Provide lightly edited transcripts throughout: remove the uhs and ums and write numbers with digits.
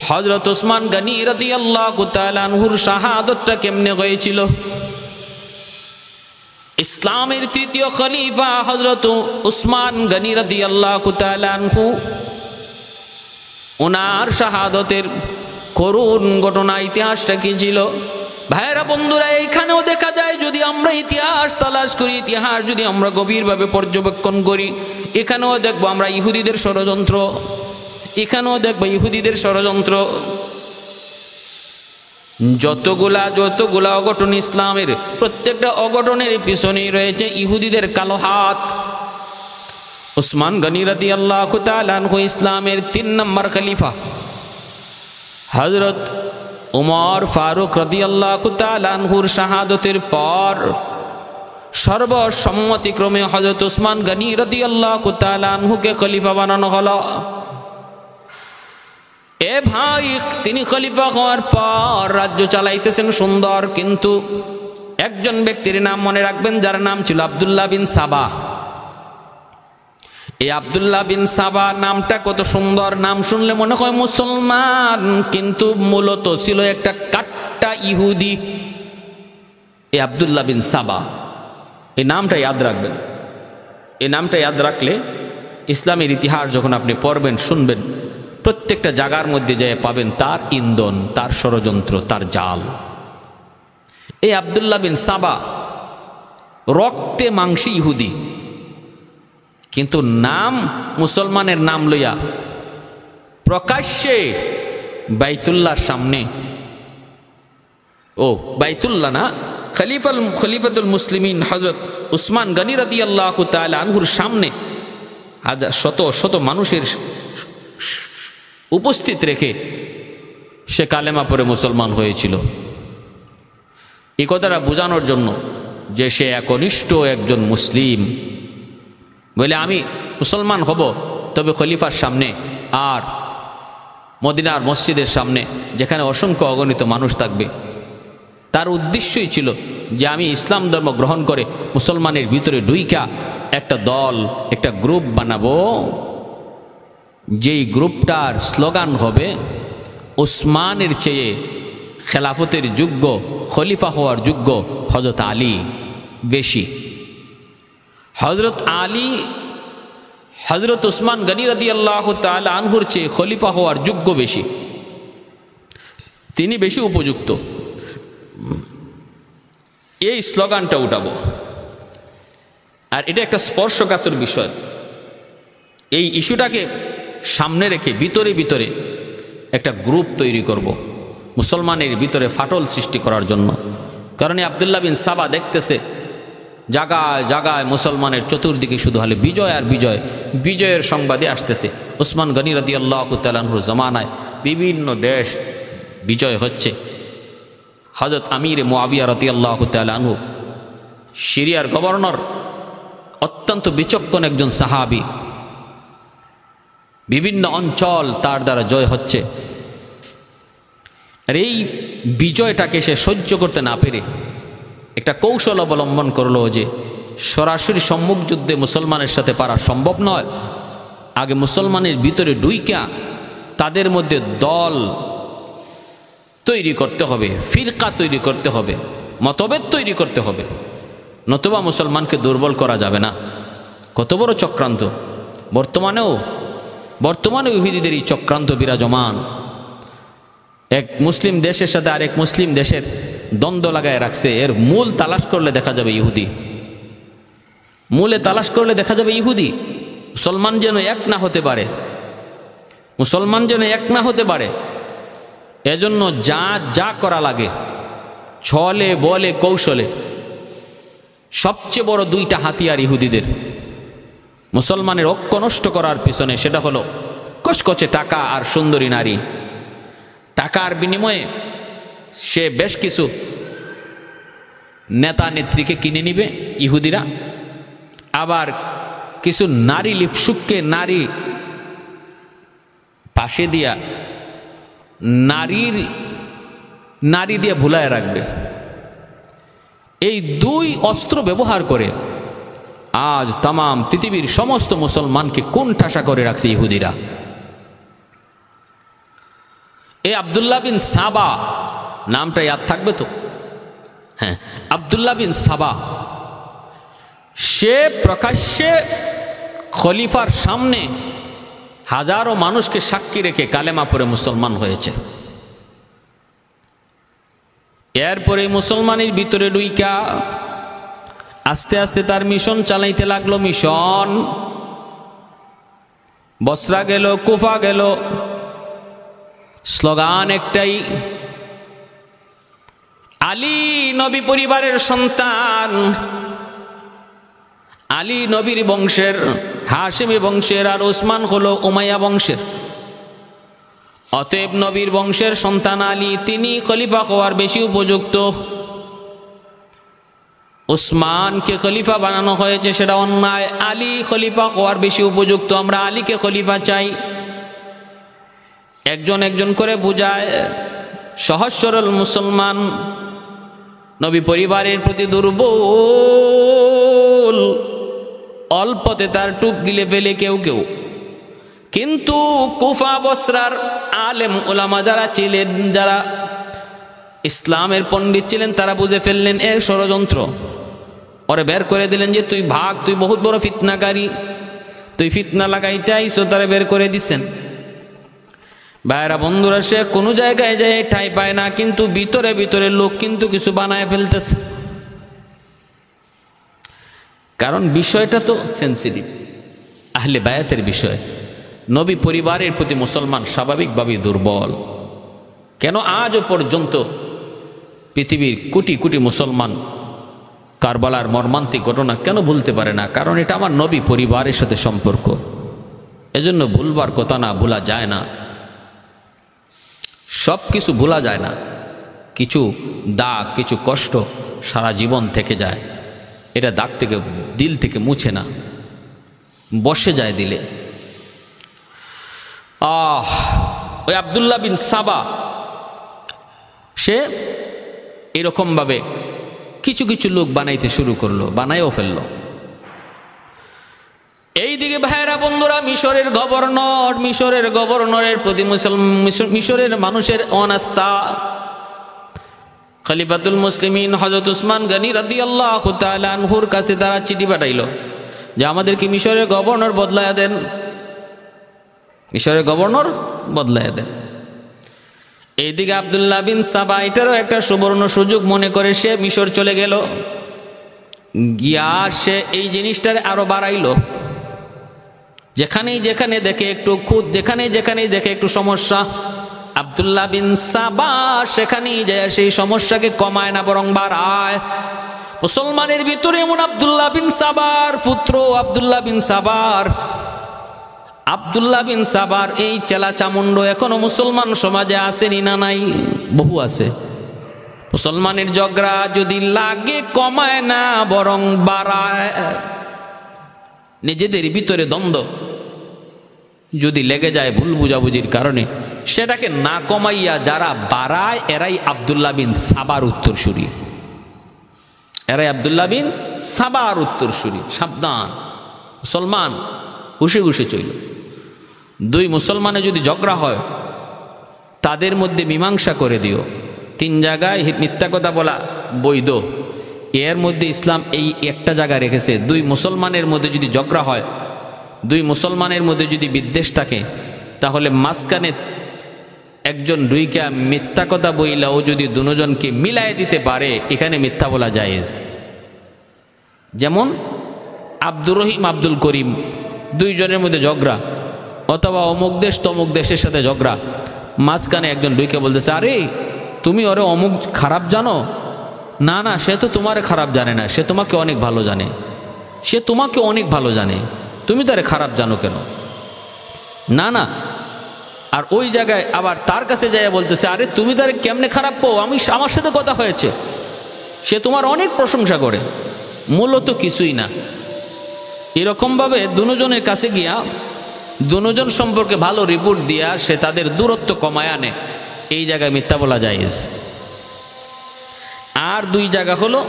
হযরত ওসমান গনি রাদিয়াল্লাহু তাআলা আনহুর শাহাদাতটা কেমনে হয়েছিল? ইসলামের তৃতীয় খলিফা হযরত ওসমান গনি রাদিয়াল্লাহু তাআলা আনহু, ওনার শাহাদাতের করুণ ঘটনা, ইতিহাসটা কি ছিল? ভাইরা বন্ধুরা, এইখানেও দেখা যায় যদি আমরা ইতিহাস তালাশ করি, ইতিহাস যদি আমরা গভীরভাবে পর্যবেক্ষণ করি, এখানেও দেখবো আমরা ইহুদিদের ষড়যন্ত্র, এখানেও দেখবো ইহুদিদের ষড়যন্ত্র। যতগুলা অঘটন ইসলামের, প্রত্যেকটা অঘটনের পিছনেই রয়েছে ইহুদিদের কালো হাত। ওসমান গনি রাদিয়াল্লাহু তাআলা আনহু ইসলামের 3 নম্বর খলিফা। হযরত উমর ফারুক রাদিয়াল্লাহু তাআলা আনহুর শাহাদাতের পর সর্বসম্মতিক্রমে হযরত ওসমান গনি রাদিয়াল্লাহু তাআলা আনহুকে খলিফা বানানো হলো। এ ভাই, তিনি খলিফা হওয়ার পর রাজ্য চালাইতেছেন সুন্দর, কিন্তু একজন ব্যক্তির নাম মনে রাখবেন, যার নাম ছিল আব্দুল্লাহ বিন সাবা। এই আব্দুল্লাহ বিন সাবা নামটা কত সুন্দর, নাম শুনলে মনে হয় মুসলমান, কিন্তু মূলত ছিল একটা কাট্টা ইহুদি। এই আব্দুল্লাহ বিন সাবা, এই নামটা ইয়াদ রাখবেন। এই নামটা ইয়াদ রাখলে ইসলামের ইতিহাস যখন আপনি পড়বেন, শুনবেন, প্রত্যেকটা জায়গার মধ্যে যেয়ে পাবেন তার ইন্ধন, তার ষড়যন্ত্র, তার জাল। এই আব্দুল্লাহ বিন সাবা রক্তে মাংসী ইহুদি, কিন্তু নাম মুসলমানের নাম লইয়া প্রকাশ্যে বাইতুল্লাহর সামনে, বাইতুল্লাহ না, খলিফাতুল মুসলিমিন হযরত উসমান গনি রাদিয়াল্লাহু তাআলা আনহুর সামনে হাজার শত শত মানুষের উপস্থিত রেখে সে কালেমা পড়ে মুসলমান হয়েছিল। এই কথাটা বোঝানোর জন্য যে সে একনিষ্ঠ একজন মুসলিম, বলে আমি মুসলমান হব, তবে খলিফার সামনে আর মদিনার মসজিদের সামনে, যেখানে অসংখ্য অগণিত মানুষ থাকবে। তার উদ্দেশ্যই ছিল যে আমি ইসলাম ধর্ম গ্রহণ করে মুসলমানের ভিতরে ঢুইকা একটা দল, একটা গ্রুপ বানাবো, যেই গ্রুপটার স্লোগান হবে উসমানের চেয়ে খেলাফতের যোগ্য, খলিফা হওয়ার যোগ্য হযরত আলী বেশি। হযরত আলী, হযরত উসমান গনি রাদিয়াল্লাহু তাআলা আনহুর চেয়ে খলিফা হওয়ার যোগ্য বেশি, তিনি বেশি উপযুক্ত। এই স্লোগানটা উঠাবো, আর এটা একটা স্পর্শকাতর বিষয়। এই ইস্যুটাকে সামনে রেখে ভিতরে ভিতরে একটা গ্রুপ তৈরি করব মুসলমানের ভিতরে ফাটল সৃষ্টি করার জন্য। কারণ আব্দুল্লাহ বিন সাবা দেখতেছে জায়গায় জায়গায় মুসলমানের চতুর্দিকে শুধু হলে বিজয় আর বিজয়, বিজয়ের সংবাদে আসতেছে। ওসমান গনি রাদিয়াল্লাহু তাআলা আনহুর জমানায় বিভিন্ন দেশ বিজয় হচ্ছে। হযরত আমির মুআবিয়া রাদিয়াল্লাহু তাআলা আনহু, সিরিয়ার গভর্নর, অত্যন্ত বিচক্ষণ একজন সাহাবী, বিভিন্ন অঞ্চল তার দ্বারা জয় হচ্ছে। আর এই বিজয়টাকে সে সহ্য করতে না পেরে একটা কৌশল অবলম্বন করলো যে সরাসরি সম্মুখ যুদ্ধে মুসলমানের সাথে পারা সম্ভব নয়, আগে মুসলমানের ভিতরে ঢুইকা তাদের মধ্যে দল তৈরি করতে হবে, ফিরকা তৈরি করতে হবে, মতভেদ তৈরি করতে হবে, নতুবা মুসলমানকে দুর্বল করা যাবে না। কত বড় চক্রান্ত! বর্তমানেও ইহুদিদের এই চক্রান্ত বিরাজমান। এক মুসলিম দেশের সাথে আরেক মুসলিম দেশের দ্বন্দ্ব লাগায় রাখছে। এর মূল তালাশ করলে দেখা যাবে ইহুদি, মূলে তালাশ করলে দেখা যাবে ইহুদি। মুসলমান যেন এক না হতে পারে, মুসলমান যেন এক না হতে পারে, এজন্য যা যা করা লাগে ছলে বলে কৌশলে, সবচেয়ে বড় 2টা হাতিয়ার ইহুদিদের মুসলমানের ঐক্য নষ্ট করার পিছনে, সেটা হলো কচকচে টাকা আর সুন্দরী নারী। টাকার বিনিময়ে সে বেশ কিছু নেতা নেত্রীকে কিনে নিবে ইহুদিরা, আবার কিছু নারী লিপসুককে নারী পাশে দিয়া নারী দিয়ে ভুলায় রাখবে। এই 2 অস্ত্র ব্যবহার করে আজ তাম পৃথিবীর সমস্ত মুসলমানকে কোণঠাসা করে রাখছে ইহুদিরা। এই আব্দুল্লাহ বিন সাবা নামটা ইয়াদ থাকবে তো? হ্যাঁ, আব্দুল্লাহ বিন সাবা সে প্রকাশ্যে খলিফার সামনে হাজারো মানুষকে সাক্ষী রেখে কালেমা পড়ে মুসলমান হয়েছে। এরপরে মুসলমানের ভিতরে ডুইকা আস্তে আস্তে তার মিশন চালাইতে লাগলো। মিশন বসরা গেল, কুফা গেল, স্লোগান একটাই, আলী নবী পরিবারের সন্তান, আলী নবীর বংশের, হাশেমি বংশের, আর ওসমান হলো উমাইয়া বংশের। অতএব নবীর বংশের সন্তান আলী, তিনি খলিফা হওয়ার বেশি উপযুক্ত। উসমানকে খলিফা বানানো হয়েছে, সেটা অন্যায়। আলী খলিফা হওয়ার বেশি উপযুক্ত, আমরা আলীকে খলিফা চাই। একজন একজন করে বুঝায়। সহজ সরল মুসলমান, নবী পরিবারের প্রতি দুর্বল, অল্পতে তার টুপ গিলে ফেলে কেউ কেউ। কিন্তু কুফা বসরার আলেম ওলামা যারা ছিলেন, যারা ইসলামের পণ্ডিত ছিলেন, তারা বুঝে ফেললেন এর ষড়যন্ত্র। ওরে বের করে দিলেন যে তুই ভাগ, তুই বহুত বড় ফিতনাকারী, তুই ফিতনা লাগাইতে আইসো, তারা বের করে দিচ্ছেন। ভাইরা বন্ধুরা, সে কোনো জায়গায় যায় ঠাই পায় না, কিন্তু ভিতরে ভিতরে লোক কিন্তু কিছু বানায় ফেলতেছে। কারণ বিষয়টা তো সেন্সিটিভ, আহলে বায়াতের বিষয়। নবী পরিবারের প্রতি মুসলমান স্বাভাবিকভাবেই দুর্বল। কেন আজও পর্যন্ত পৃথিবীর কোটি কোটি মুসলমান কারবালার মর্মান্তিক ঘটনা কেন ভুলতে পারে না? কারণ এটা আমার নবী পরিবারের সাথে সম্পর্ক। এজন্য ভুলবার কথা না, ভোলা যায় না, সব কিছু ভোলা যায় না। কিছু দাগ, কিছু কষ্ট সারা জীবন থেকে যায়। এটা দাগ থেকে, দিল থেকে মুছে না, বসে যায় দিলে। ওই আব্দুল্লাহ বিন সাবা সে এরকমভাবে কিছু কিছু লোক বানাইতে শুরু করলো, বানাইও ফেললো। এইদিকে ভাইরা বন্ধুরা, মিশরের গভর্নরের প্রতি মিশরের মানুষের অনাস্থা। খলিফাতুল মুসলিমিন হযরত উসমান গনি রাদিয়াল্লাহু তাআলা আনহুর কাছে তারা চিঠি পাঠাইল যে আমাদেরকে মিশরের গভর্নর বদলায়া দেন, মিশরের গভর্নর বদলায়া দেন। এইদিকে আব্দুল্লাহ বিন সাবা এটারও একটা সুবর্ণ সুযোগ মনে করে সে মিশর চলে গেল। গিয়া সে এই জিনিসটার আরো বাড়াইল। যেখানেই যেখানে দেখে একটু খুদ, যেখানেই যেখানেই দেখে একটু সমস্যা, আব্দুল্লাহ বিন সাবা সেখানেই যায় সেই সমস্যাকে কমায় না, বরং বাড়ায়। মুসলমানের ভিতরে এমন আব্দুল্লাহ বিন সাবার পুত্র, আব্দুল্লাহ বিন সাবার এই চেলা চামুন্ড এখনো মুসলমান সমাজে আসেনি না? নাই, বহু আছে। মুসলমানের ঝগড়া যদি লাগে কমায় না, বরং বাড়ায়। নিজেদের ভিতরে দ্বন্দ্ব যদি লেগে যায় ভুল বুঝাবুঝির কারণে, সেটাকে না কমাইয়া যারা বাড়ায়, এরাই আব্দুল্লাহ বিন সাবার উত্তরসূরি, এরাই আব্দুল্লাহ বিন সাবার উত্তরসূরি। সাবধান মুসলমান, ঘুষে ঘুষে চইল। দুই মুসলমানে যদি ঝগড়া হয়, তাদের মধ্যে মীমাংসা করে দিও। 3 জায়গায় মিথ্যা কথা বলা বৈধ, এর মধ্যে ইসলাম এই একটা জায়গা রেখেছে। দুই মুসলমানের মধ্যে যদি ঝগড়া হয়, দুই মুসলমানের মধ্যে যদি বিদ্বেষ থাকে, তাহলে মাঝখানে একজন দুইকা মিথ্যা কথা বইলা ও যদি দুজনকে মিলাই দিতে পারে, এখানে মিথ্যা বলা জায়েজ। যেমন আব্দুর রহিম, আব্দুল করিম, দুইজনের মধ্যে ঝগড়া, অথবা অমুক দেশ তমুক দেশের সাথে ঝগড়া, মাঝখানে একজন দুইকে বলতেছে, আরে তুমি ওরে অমুক খারাপ জানো? না না, সে তো তোমারে খারাপ জানে না, সে তোমাকে অনেক ভালো জানে, সে তোমাকে অনেক ভালো জানে, তুমি তারে খারাপ জানো কেন? না না। আর ওই জায়গায় আবার তার কাছে যাইয়া বলতেছে, আরে তুমি তারে কেমনে খারাপ পাও? আমার সাথে কথা হয়েছে, সে তোমার অনেক প্রশংসা করে, মূলত কিছুই না। এরকমভাবে দুজনের কাছে গিয়া দুজন সম্পর্কে ভালো রিপোর্ট দিয়া সে তাদের দূরত্ব কমায় আনে। এই জায়গায় মিথ্যা বলা জায়েজ। আর 2 জায়গা হলো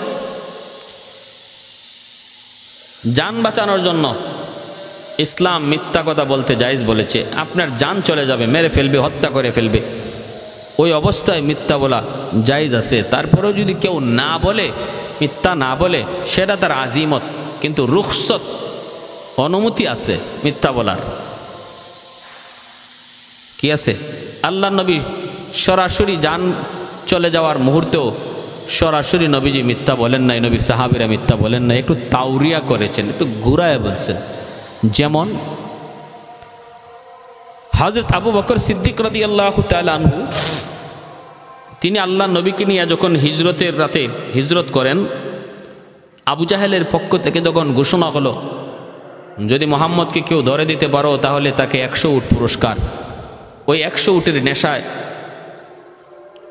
জান বাঁচানোর জন্য ইসলাম মিথ্যা কথা বলতে জায়েজ বলেছে। আপনার জান চলে যাবে, মেরে ফেলবে, হত্যা করে ফেলবে, ওই অবস্থায় মিথ্যা বলা জায়েজ আছে। তারপরেও যদি কেউ না বলে, মিথ্যা না বলে, সেটা তার আজিমত, কিন্তু রুখসত, অনুমতি আছে মিথ্যা বলার। কি আছে? আল্লাহ নবী সরাসরি যান চলে যাওয়ার মুহূর্তেও সরাসরি নবীজি মিথ্যা বলেন নাই, নবীর সাহাবীরা মিথ্যা বলেন নাই, একটু তাওরিয়া করেছেন, একটু ঘুরায় বলছেন। যেমন হযরত আবু বকর সিদ্দিক রাদিয়াল্লাহু তাআলা আনহু, তিনি আল্লাহ নবীকে নিয়ে যখন হিজরতের রাতে হিজরত করেন, আবু জাহেলের পক্ষ থেকে যখন ঘোষণা হলো যদি মুহাম্মদকে কেউ ধরে দিতে পারো তাহলে তাকে 100 উট পুরস্কার। ওই 100 উটের নেশায়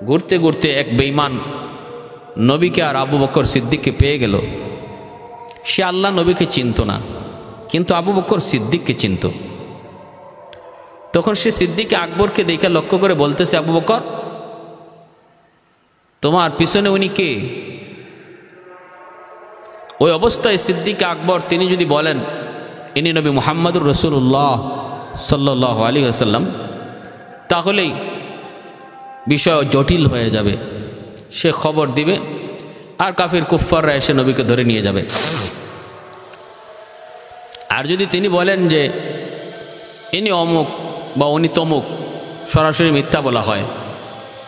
ঘুরতে ঘুরতে এক বেঈমান নবীকে আর আবু বকর সিদ্দিককে পেয়ে গেল। সে আল্লাহ নবীকে চিনত না, কিন্তু আবু বকর সিদ্দিককে চিনত। তখন সে সিদ্দিক আকবরকে দেখে লক্ষ্য করে বলতেছে, আবু বকর, তোমার পিছনে উনি কে? ওই অবস্থায় সিদ্দিক আকবর তিনি যদি বলেন ইনি নবী মুহাম্মদুর রাসূলুল্লাহ সাল্লাল্লাহু আলাইহি ওয়াসাল্লাম, তাহলেই বিষয় জটিল হয়ে যাবে। সে খবর দিবে আর কাফির কুফফাররা এসে নবীকে ধরে নিয়ে যাবে। আর যদি তিনি বলেন যে ইনি অমুক বা উনি তমুক, সরাসরি মিথ্যা বলা হয়।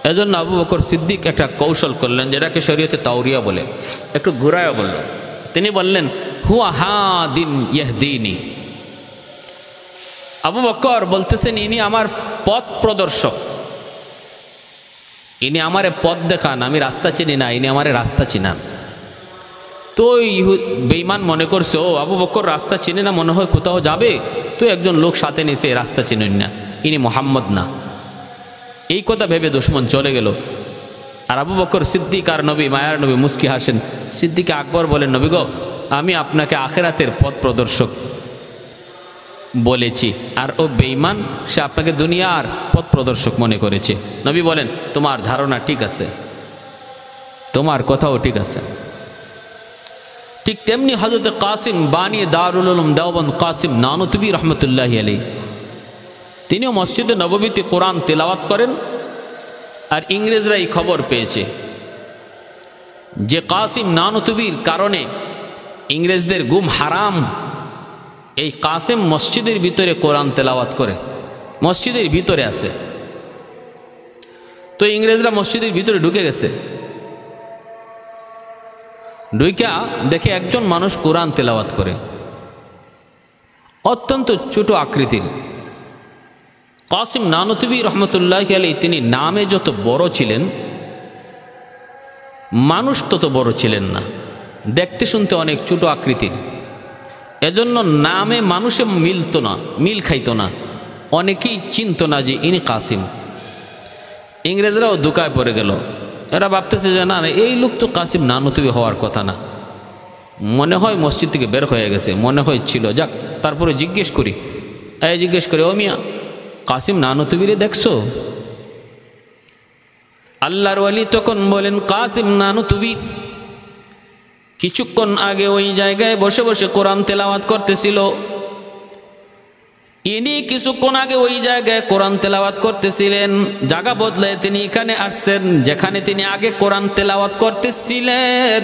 এজন্য আবু বকর সিদ্দিক একটা কৌশল করলেন, যেটাকে শরীয়তে তাওরিয়া বলে, একটু ঘুরায় বলল। তিনি বললেন, হুয়া হাদিন ইয়াহদিনি। আবু বকর বলতেছেন ইনি আমার পথ প্রদর্শক, ইনি আমারে পথ দেখান, আমি রাস্তা চিনি না, ইনি আমারে রাস্তা চিনান। তো বেঈমান মনে করছে, ও আবু বকর রাস্তা চিনে না, মনে হয় কোথাও যাবে, তো একজন লোক সাথে নিছে, রাস্তা চিনেন না, ইনি মুহাম্মদ না। এই কথা ভেবে দুশমন চলে গেল। আর আবু বকর সিদ্দিক আর নবী, মায়ার নবী মুস্কি হাসেন। সিদ্দিক আকবর বলেন, নবী গো, আমি আপনাকে আখিরাতের পথ প্রদর্শক বলেছি, আর ও বেঈমান সে আপনাকে দুনিয়ার পথ প্রদর্শক মনে করেছে। নবী বলেন, তোমার ধারণা ঠিক আছে, তোমার কথাও ঠিক আছে। ঠিক তেমনি হযরত কাসিম বানী দারুল উলুম দেওবন্দ কাসিম নানুতবী রহমতুল্লাহি আলাইহি, তিনিও মসজিদে নববীতে কোরআন তেলাওয়াত করেন। আর ইংরেজরা এই খবর পেয়েছে যে কাসিম নানুতবীর কারণে ইংরেজদের গুম হারাম। এই কাসিম মসজিদের ভিতরে কোরআন তেলাওয়াত করে, মসজিদের ভিতরে আছে। তো ইংরেজরা মসজিদের ভিতরে ঢুকে গেছে, ঢুইকা দেখে একজন মানুষ কোরআন তেলাওয়াত করে, অত্যন্ত ছোট আকৃতির। কাসিম নানুতবী রহমতুল্লাহি আলাইহি তিনি নামে যত বড় ছিলেন, মানুষ তত বড় ছিলেন না, দেখতে শুনতে অনেক ছোট আকৃতির। এজন্য নামে মানুষে মিলত না, মিল খাইত না, অনেকেই চিনত না যে ইনি কাসিম। ইংরেজরাও ধোঁকায় পড়ে গেল। এরা ভাবতেছে যে না, এই লোক তো কাসিম নানুতবী হওয়ার কথা না, মনে হয় মসজিদ থেকে বের হয়ে গেছে, মনে হয় ছিল। যাক, তারপরে জিজ্ঞেস করি, জিজ্ঞেস করে, ও মিয়া, কাসিম নানুতবীরে দেখছো? আল্লাহর ওয়ালি তখন বলেন, কাসিম নানুতবী কিছুক্ষণ আগে ওই জায়গায় বসে বসে কোরআন তেলাওয়াত করতেছিল। ইনি কিছুক্ষণ আগে ওই জায়গায় কোরআন তেলাওয়াত করতেছিলেন, জায়গা বদলে তিনি এখানে আসছেন। যেখানে তিনি আগে কোরআন তেলাওয়াত করতেছিলেন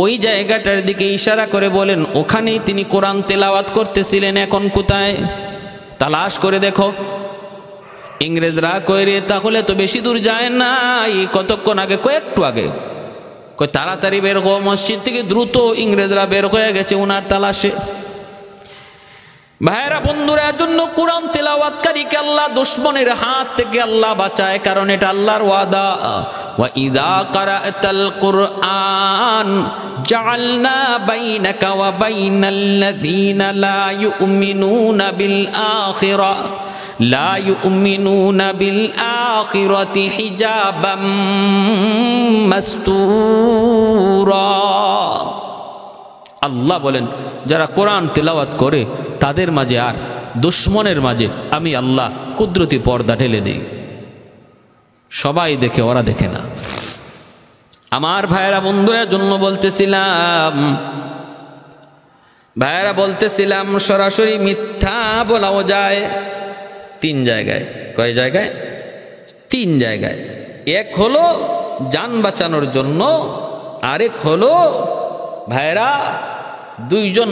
ওই জায়গাটার দিকে ইশারা করে বলেন, ওখানেই তিনি কোরআন তেলাওয়াত করতেছিলেন, এখন কোথায়? তালাশ করে দেখো। ইংরেজরা কইরে, তাহলে তো বেশি দূর যায় নাই, কতক্ষণ আগে? কয়েকটু আগে। কই তাড়াতাড়ি বের হো মসজিদ থেকে, দ্রুত। ইংরেজরা বের হয়ে গেছে ওনার তালাশে। ভাইরা বন্ধুরা, জন্য কোরআন তেলাওয়াতকারীকে আল্লাহ দুশমনের হাত থেকে আল্লাহ বাঁচায়, কারণ এটা আল্লাহর ওয়াদা। ওয়া ইযা ক্বারাতাল কুরআন জাআলনা বাইনাকা ওয়া বাইনাল্লাযীনা লা ইউমিনুনা বিল আখিরাহ লা ইউমিনুনা বিল আখিরাতি হিজাবাম মাসতুরা। আল্লাহ বলেন, যারা কোরআন তেলাওয়াত করে তাদের মাঝে আর দুশমনের মাঝে আমি আল্লাহ কুদরতি পর্দা ঢেলে দিই, সবাই দেখে, ওরা দেখে না। আমার ভাইয়েরা বন্ধুরা, জন্য বলতেছিলাম সরাসরি মিথ্যা বলাও যায় 3 জায়গায়। কয় জায়গায়? তিন জায়গায়, এক হলো জান বাঁচানোর জন্য, আরেক হলো ভাইরা দুইজন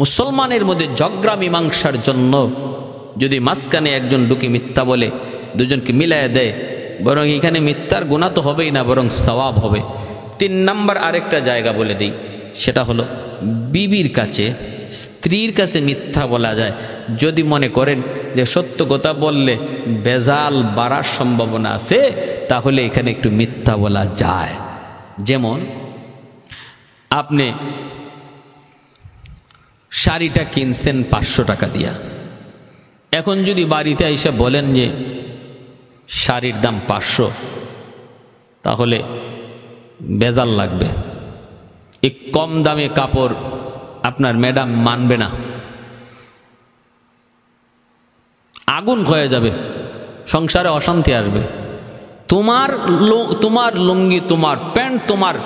মুসলমানের মধ্যে ঝগড়া মীমাংসার জন্য যদি মাঝখানে একজন ঢুকে মিথ্যা বলে দুজনকে মিলাই দেয়, বরং এখানে মিথ্যার গুনাহ তো হবেই না, বরং সওয়াব হবে। তিন নাম্বার আরেকটা জায়গা বলে দিই, সেটা হলো বিবির কাছে, স্ত্রীর কাছে মিথ্যা বলা যায় যদি মনে করেন যে সত্য কথা বললে বেজাল বাড়ার সম্ভাবনা আছে, তাহলে এখানে একটু মিথ্যা বলা যায়। যেমন আপনি শাড়িটা কিনছেন 500 টাকা দিয়া, এখন যদি বাড়িতে এসে বলেন যে শাড়ির দাম 500, তাহলে বেজাল লাগবে। এই কম দামে কাপড় আপনার ম্যাডাম মানবে না, আগুন হয়ে যাবে, সংসারে অশান্তি আসবে। তোমার লুঙ্গি, তোমার প্যান্ট, তোমার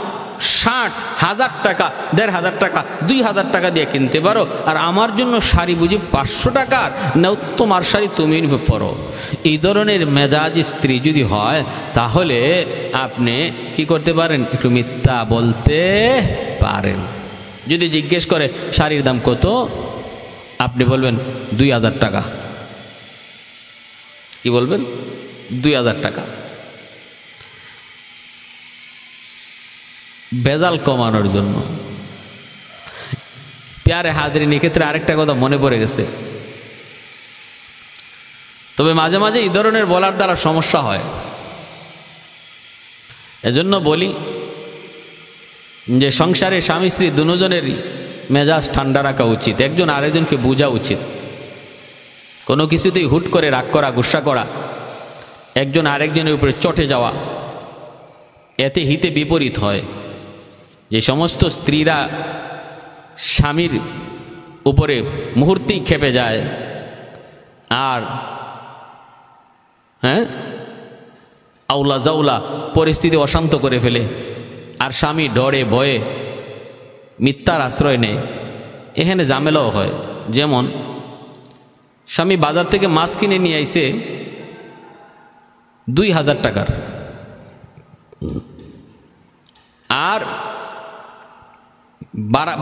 শার্ট 1000 টাকা, 1500 টাকা, 2000 টাকা দিয়ে কিনতে পারো, আর আমার জন্য শাড়ি বুঝি 500 টাকার, নাও তোমার শাড়ি তুমি পরো। এই ধরনের মেজাজ স্ত্রী যদি হয়, তাহলে আপনি কি করতে পারেন, একটু মিথ্যা বলতে পারেন। যদি জিজ্ঞেস করে শাড়ির দাম কত, আপনি বলবেন 2000 টাকা। কি বলবেন? 2000 টাকা। বেজাল কমানোর জন্য। প্যারে হাজরিন, এক্ষেত্রে আরেকটা কথা মনে পড়ে গেছে, তবে মাঝে মাঝে এই ধরনের বলার দ্বারা সমস্যা হয়। এজন্য বলি যে সংসারে স্বামী স্ত্রী দুজনেরই মেজাজ ঠান্ডা রাখা উচিত, একজন আরেকজনকে বোঝা উচিত। কোনো কিছুতেই হুট করে রাগ করা, গুসা করা, একজন আরেকজনের উপরে চটে যাওয়া, এতে হিতে বিপরীত হয়। যে সমস্ত স্ত্রীরা স্বামীর উপরে মুহূর্তেই খেপে যায় আর আউলা জাউলা পরিস্থিতি অশান্ত করে ফেলে, আর স্বামী ডরে ভয়ে মিথ্যার আশ্রয় নেয়, এখানে ঝামেলাও হয়। যেমন স্বামী বাজার থেকে মাছ কিনে নিয়ে আইছে 2000 টাকার, আর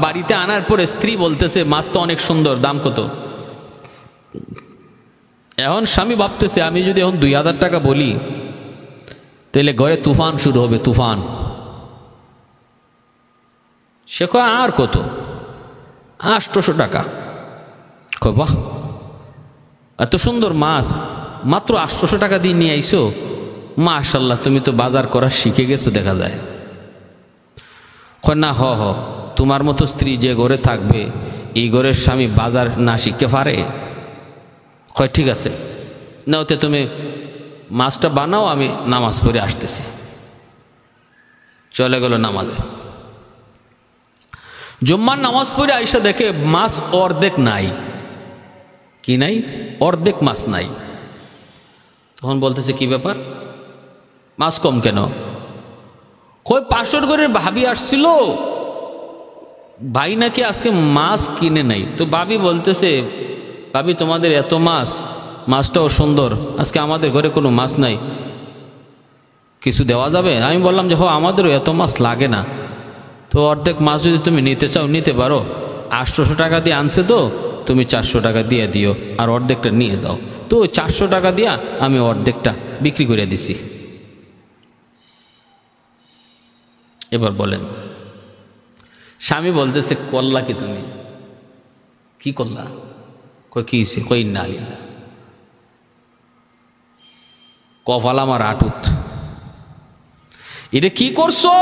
বাড়িতে আনার পরে স্ত্রী বলতেছে মাছ তো অনেক সুন্দর, দাম কত? এখন স্বামী ভাবতেছে আমি যদি এখন 2000 টাকা বলি, তাহলে ঘরে তুফান শুরু হবে, তুফান। সে কয় আর কত? 800 টাকা। কয় বাহ, এত সুন্দর মাছ মাত্র 800 টাকা দিয়ে নিয়ে আইসো, মাশাআল্লাহ, তুমি তো বাজার করা শিখে গেছো দেখা যায়। কয় না, হ তোমার মতো স্ত্রী যে ঘরে থাকবে, এই ঘরের স্বামী বাজার না শিখতে পারে। কয় ঠিক আছে, নাওতে তুমি মাছটা বানাও, আমি নামাজ পড়ে আসতেছি। চলে গেল নামাজে। জুম্মার নামাজ পড়ে আইসা দেখে মাছ অর্ধেক নাই। কি নাই? অর্ধেক মাছ নাই। তখন বলতেছে কি ব্যাপার, মাছ কম কেন? কই পাশের ঘরের ভাবি আসছিল, ভাই নাকি আজকে মাছ কিনে নাই। তো ভাবি বলতেছে, ভাবি তোমাদের এত মাছ, মাছটাও সুন্দর, আজকে আমাদের ঘরে কোনো মাছ নাই, কিছু দেওয়া যাবে? আমি বললাম যে আমাদেরও এত মাছ লাগে না, তো অর্ধেক মাছ যদি তুমি নিতে চাও নিতে পারো, 800 টাকা দিয়ে আনছে তো, তুমি 400 টাকা দিয়ে দিও, আর অর্ধেকটা নিয়ে যাও। তো 400 টাকা দিয়া আমি অর্ধেকটা বিক্রি করে দিছি। এবার বলেন, স্বামী বলতেছে করলা কি তুমি? কি করলা? কই কি হইছে? কই না লিল্লাহ, কপাল আমার আটুত। এটা কি করছো?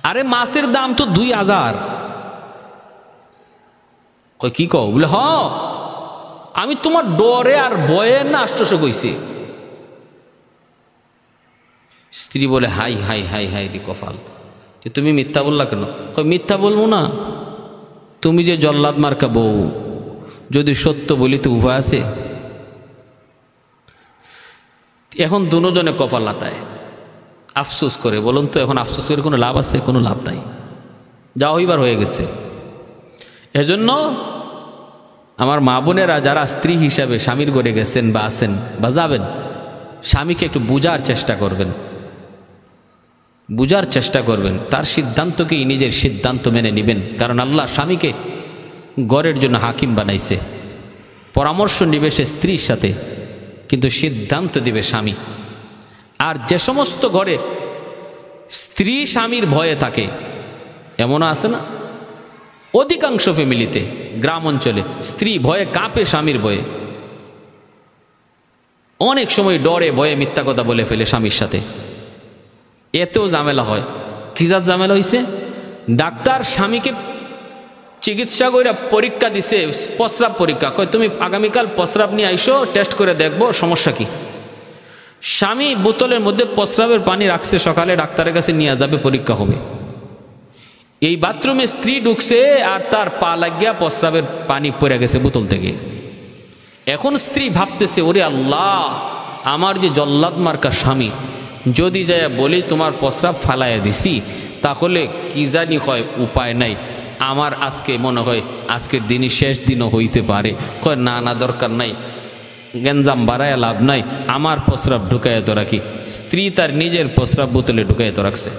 আরে মাছের দাম তো 2000। কই কি কও? বলে আমি তোমার ডরে আর বয়ে না 800 কইছি। স্ত্রী বলে হাই হাই হাই হাই রে কপাল, যে তুমি মিথ্যা বললা কেন? কই মিথ্যা বলবো না, তুমি যে জল্লাদ মার্কা বউ, যদি সত্য বলি তো উপায় আছে? এখন দুজনে কপাল লাতায়, আফসোস করে। বলুন তো এখন আফসোস করে কোনো লাভ আছে? কোনো লাভ নাই, যা হইবার হয়ে গেছে। এজন্য আমার মা বোনেরা যারা স্ত্রী হিসাবে স্বামীর ঘরে গেছেন বা আছেন বা যাবেন, স্বামীকে একটু বুঝার চেষ্টা করবেন, বুঝার চেষ্টা করবেন, তার সিদ্ধান্তকেই নিজের সিদ্ধান্ত মেনে নেবেন। কারণ আল্লাহ স্বামীকে ঘরের জন্য হাকিম বানাইছে, পরামর্শ নিবে সে স্ত্রীর সাথে, কিন্তু সিদ্ধান্ত দিবে স্বামী। আর যে সমস্ত ঘরে স্ত্রী স্বামীর ভয়ে থাকে, এমনও আছে না, অধিকাংশ ফ্যামিলিতে গ্রাম অঞ্চলে স্ত্রী ভয়ে কাঁপে স্বামীর ভয়ে, অনেক সময় ডরে ভয়ে মিথ্যা কথা বলে ফেলে স্বামীর সাথে, এতেও ঝামেলা হয়। কি জাত ঝামেলা হয়েছে? ডাক্তার স্বামীকে চিকিৎসা করে পরীক্ষা দিছে, প্রস্রাব পরীক্ষা, কয় তুমি আগামীকাল প্রস্রাব নিয়ে আইসো, টেস্ট করে দেখবো সমস্যা কি। স্বামী বোতলের মধ্যে প্রস্রাবের পানি রাখছে, সকালে ডাক্তারের কাছে নিয়ে যাবে, পরীক্ষা হবে। এই বাথরুমে স্ত্রী ঢুকছে আর তার পা লাগিয়া প্রস্রাবের পানি পড়ে গেছে বোতল থেকে। এখন স্ত্রী ভাবতেছে, ওরে আল্লাহ, আমার যে জল্লাদ মার্কা স্বামী, যদি যায় বলি তোমার প্রস্রাব ফালাইয়া দিছি, তাহলে কি জানি হয়, উপায় নাই, আমার আজকে মনে হয় আজকের দিনই শেষ দিনও হইতে পারে। কয় না না, দরকার নাই, গেঞ্জাম বাড়ায় লাভ নাই, আমার প্রস্রাব ঢুকাইয়া তো রাখি। স্ত্রী তার নিজের প্রস্রাব বোতলে ঢুকাইয়া তো রাখছে।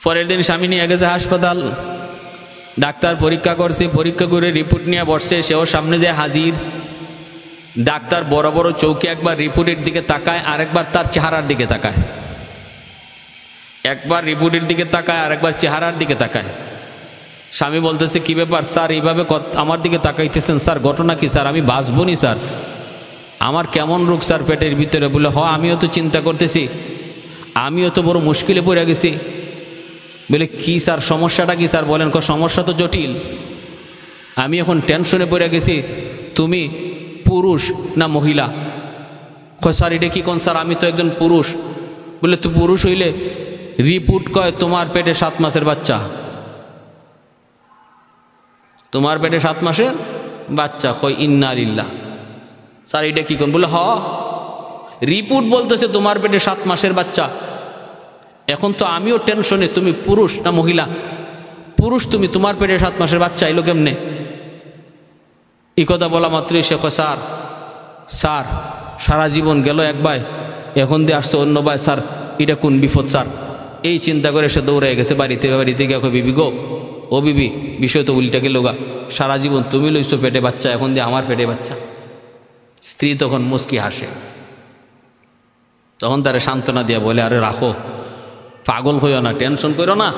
পরের দিন স্বামী নিয়ে গেছে হাসপাতাল, ডাক্তার পরীক্ষা করছে, পরীক্ষা করে রিপোর্ট নিয়ে বসছে, সেও সামনে যে হাজির। ডাক্তার বড় বড় চৌকি একবার রিপোর্টের দিকে তাকায়, আরেকবার তার চেহারার দিকে তাকায়, একবার রিপোর্টের দিকে তাকায়, আরেকবার চেহারার দিকে তাকায়। স্বামী বলতেছে, কি ব্যাপার স্যার, এইভাবে আমার দিকে তাকাইতেছেন স্যার, ঘটনা কি স্যার? আমি বাঁচবো নি স্যার, আমার কেমন রোগ স্যার পেটের ভিতরে? বলে, হ আমিও তো চিন্তা করতেছি, আমিও তো বড় মুশকিলে পড়ে গেছি। বলে, কি স্যার সমস্যাটা কি স্যার বলেন? সমস্যা তো জটিল, আমি এখন টেনশনে পড়ে গেছি, তুমি পুরুষ না মহিলা? স্যার এটা কি কোন স্যার, আমি তো একজন পুরুষ। বলে, তুই পুরুষ হইলে রিপোর্ট কয় তোমার পেটে 7 মাসের বাচ্চা, তোমার পেটে 7 মাসের বাচ্চা। কয় ইন্না লিল্লাহ। স্যার এটা কি কোন? বলে, হ রিপোর্ট বলতেছে তোমার পেটে 7 মাসের বাচ্চা। এখন তো আমিও টেনশনে, তুমি পুরুষ না মহিলা? পুরুষ তুমি, তোমার পেটে 7 মাসের বাচ্চা এলো কেমনে? এই কথা বলা মাত্রই সে কয়, স্যার স্যার সারা জীবন গেল এক ভাই, এখন দিয়ে আসছে অন্য ভাই, স্যার এটা কোন বিপদ স্যার? এই চিন্তা করে সে দৌড়ে গেছে বাড়িতে। বাড়িতে গিয়ে কয়, বিবি গো, ও বিবি, বিষয় তো উল্টা গেল গা, সারা জীবন তুমি লইছো পেটে বাচ্চা, এখন দিয়ে আমার পেটে বাচ্চা। স্ত্রী তখন মুচকি হাসে, তখন তারা সান্ত্বনা দিয়া বলে, আরে রাখো, পাগল হইও না, টেনশন করো না,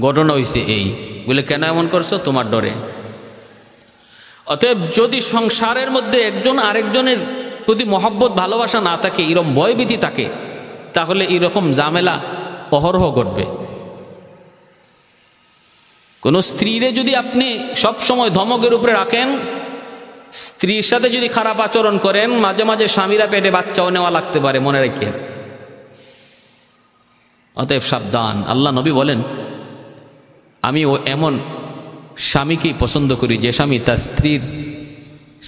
ঘটনা হয়েছে এই। বলে, কেন এমন করছো? তোমার ডরে। অতএব যদি সংসারের মধ্যে একজন আরেকজনের প্রতি মহব্বত ভালোবাসা না থাকে, এরকম ভয়ভীতি থাকে, তাহলে এরকম ঝামেলা অহরহ ঘটবে। কোন স্ত্রীরে যদি আপনি সব সময় ধমকের উপরে রাখেন, স্ত্রীর সাথে যদি খারাপ আচরণ করেন, মাঝে মাঝে স্বামীরা পেটে বাচ্চাও নেওয়া লাগতে পারে, মনে রাখেন। অতএব সাবধান। আল্লাহ নবী বলেন, আমি ও এমন স্বামীকেই পছন্দ করি যে স্বামী তার